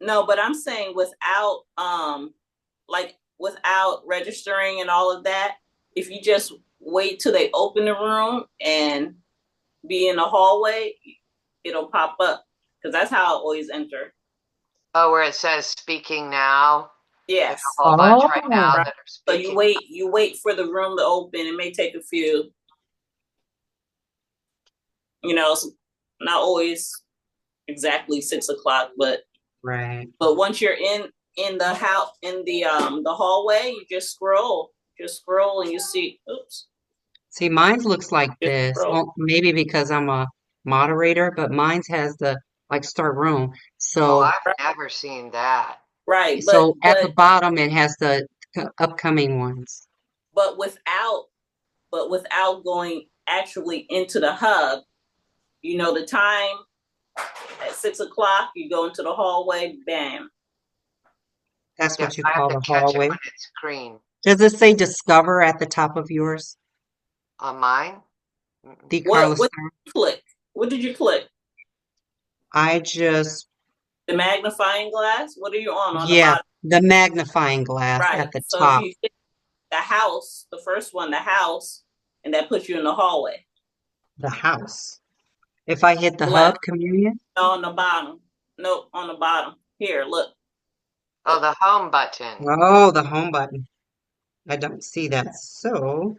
No, but I'm saying without like without registering and all of that, if you just wait till they open the room and be in the hallway, it'll pop up because that's how I always enter. oh, where it says speaking now. There's Yes. a whole bunch right Oh, now Right. that are So speaking. you wait for the room to open. It may take a few, it's not always exactly 6 o'clock, right. but once you're in the house in the hallway, you just scroll and you see. Oops, See, mine looks like just this. scroll. Well, maybe because I'm a moderator, but mine has the like start room. Oh, So, I've never seen that. Right, so at the bottom it has the upcoming ones. but without but without going actually into the hub, the time at 6 o'clock, you go into the hallway, bam. That's Yeah, what you I have call to the catch it hallway. when it's green. Does it say discover at the top of yours? On mine? Mm-mm. The What Carlos. did you click? What did you click? I just, The magnifying glass? What are you on the yeah, bottom? the magnifying glass Right. at the So if top. you hit the house, the first one, the house, and that puts you in the hallway. The house. If I hit the hub Left. communion, No, on the bottom. Nope, on the bottom. Here, look. Oh, Look. the home button. oh, the home button. I don't see that. So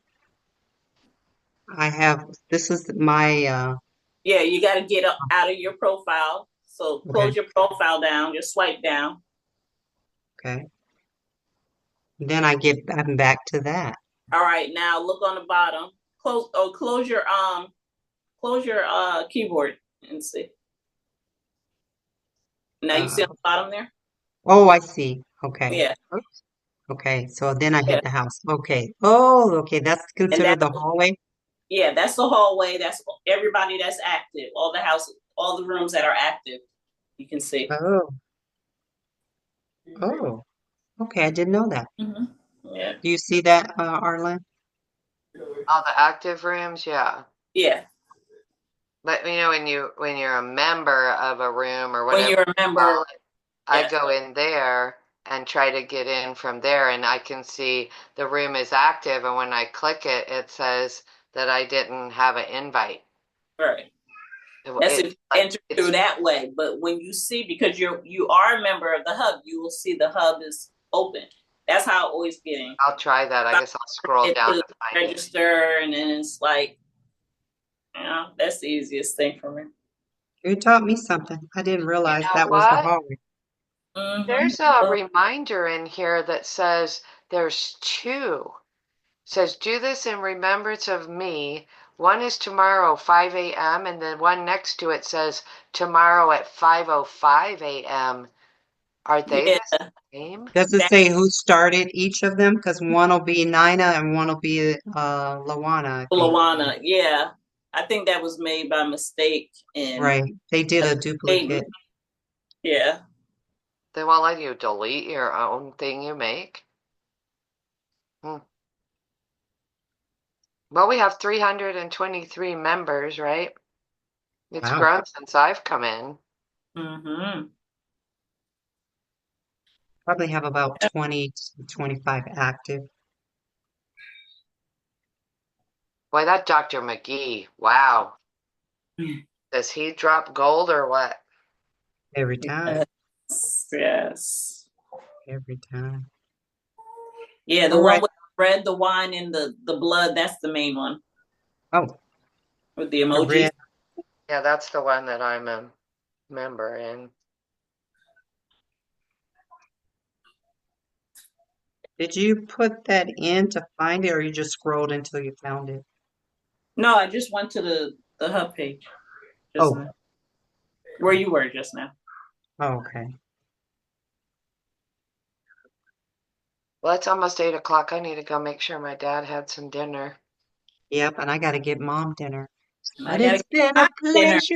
I have, this is my, Yeah, you got to get up out of your profile. So okay, close your profile down. Just swipe down. okay. Then I'm back to that. All right, now look on the bottom. Close. Oh, close your keyboard and see. Now you see Uh, on the bottom there. oh, I see. Okay. Yeah, Oops. Okay. So then I yeah, hit the house. Okay. Oh, okay. That's and considered that's the hallway. yeah, that's the hallway. That's everybody that's active. All the houses, all the rooms that are active. You can see. Oh, oh. Okay. I didn't know that. Mm-hmm. Yeah, Do you see that, Arlen? All the active rooms, yeah. yeah. But when you're a member of a room or When whatever you you call remember, it, I yeah, go in there and try to get in from there, and I can see the room is active, and when I click it, it says that I didn't have an invite. right. It, That's if it's you like enter through it's that way. But when you see, because you are a member of the hub, you will see the hub is open. That's how I always get in. I'll try that. I guess I'll scroll It down to and find it. register, and then it's like, that's the easiest thing for me. You taught me something. I didn't You realize know that was the what? hallway. Mm-hmm. There's a reminder in here that says there's two. Says, do this in remembrance of me. One is tomorrow, 5 a.m., and the one next to it says tomorrow at 5:05 a.m. Are they Yeah, the same? Does it that say who started each of them? Because one will be Nina and one will be Lawana, I think. Luana. Yeah, I think that was made by mistake, and Right. They did a maybe. duplicate. Yeah. They won't let you delete your own thing you make. Hmm. Well, we have 323 members, right? It's Wow. grown since I've come in. Mm-hmm. Probably have about 20 to 25 active Boy, that Dr. McGee, wow. Does he drop gold or what? every time. Yes. Yes. Every time. Yeah, the All one right. with the red, the wine, and the blood. That's the main one Oh, with the the emojis. red. Yeah, that's the one that I'm a member in. Did you put that in to find it or you just scrolled until you found it? No, I just went to the hub page just Oh, now, where you were just now. oh, okay. Well, it's almost 8 o'clock. I need to go make sure my dad had some dinner. Yep, and I got to get mom dinner. I But gotta it's get been a my dinner. pleasure.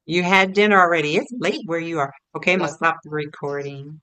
You had dinner already. It's late where you are. Okay, I'm gonna Yeah. stop the recording.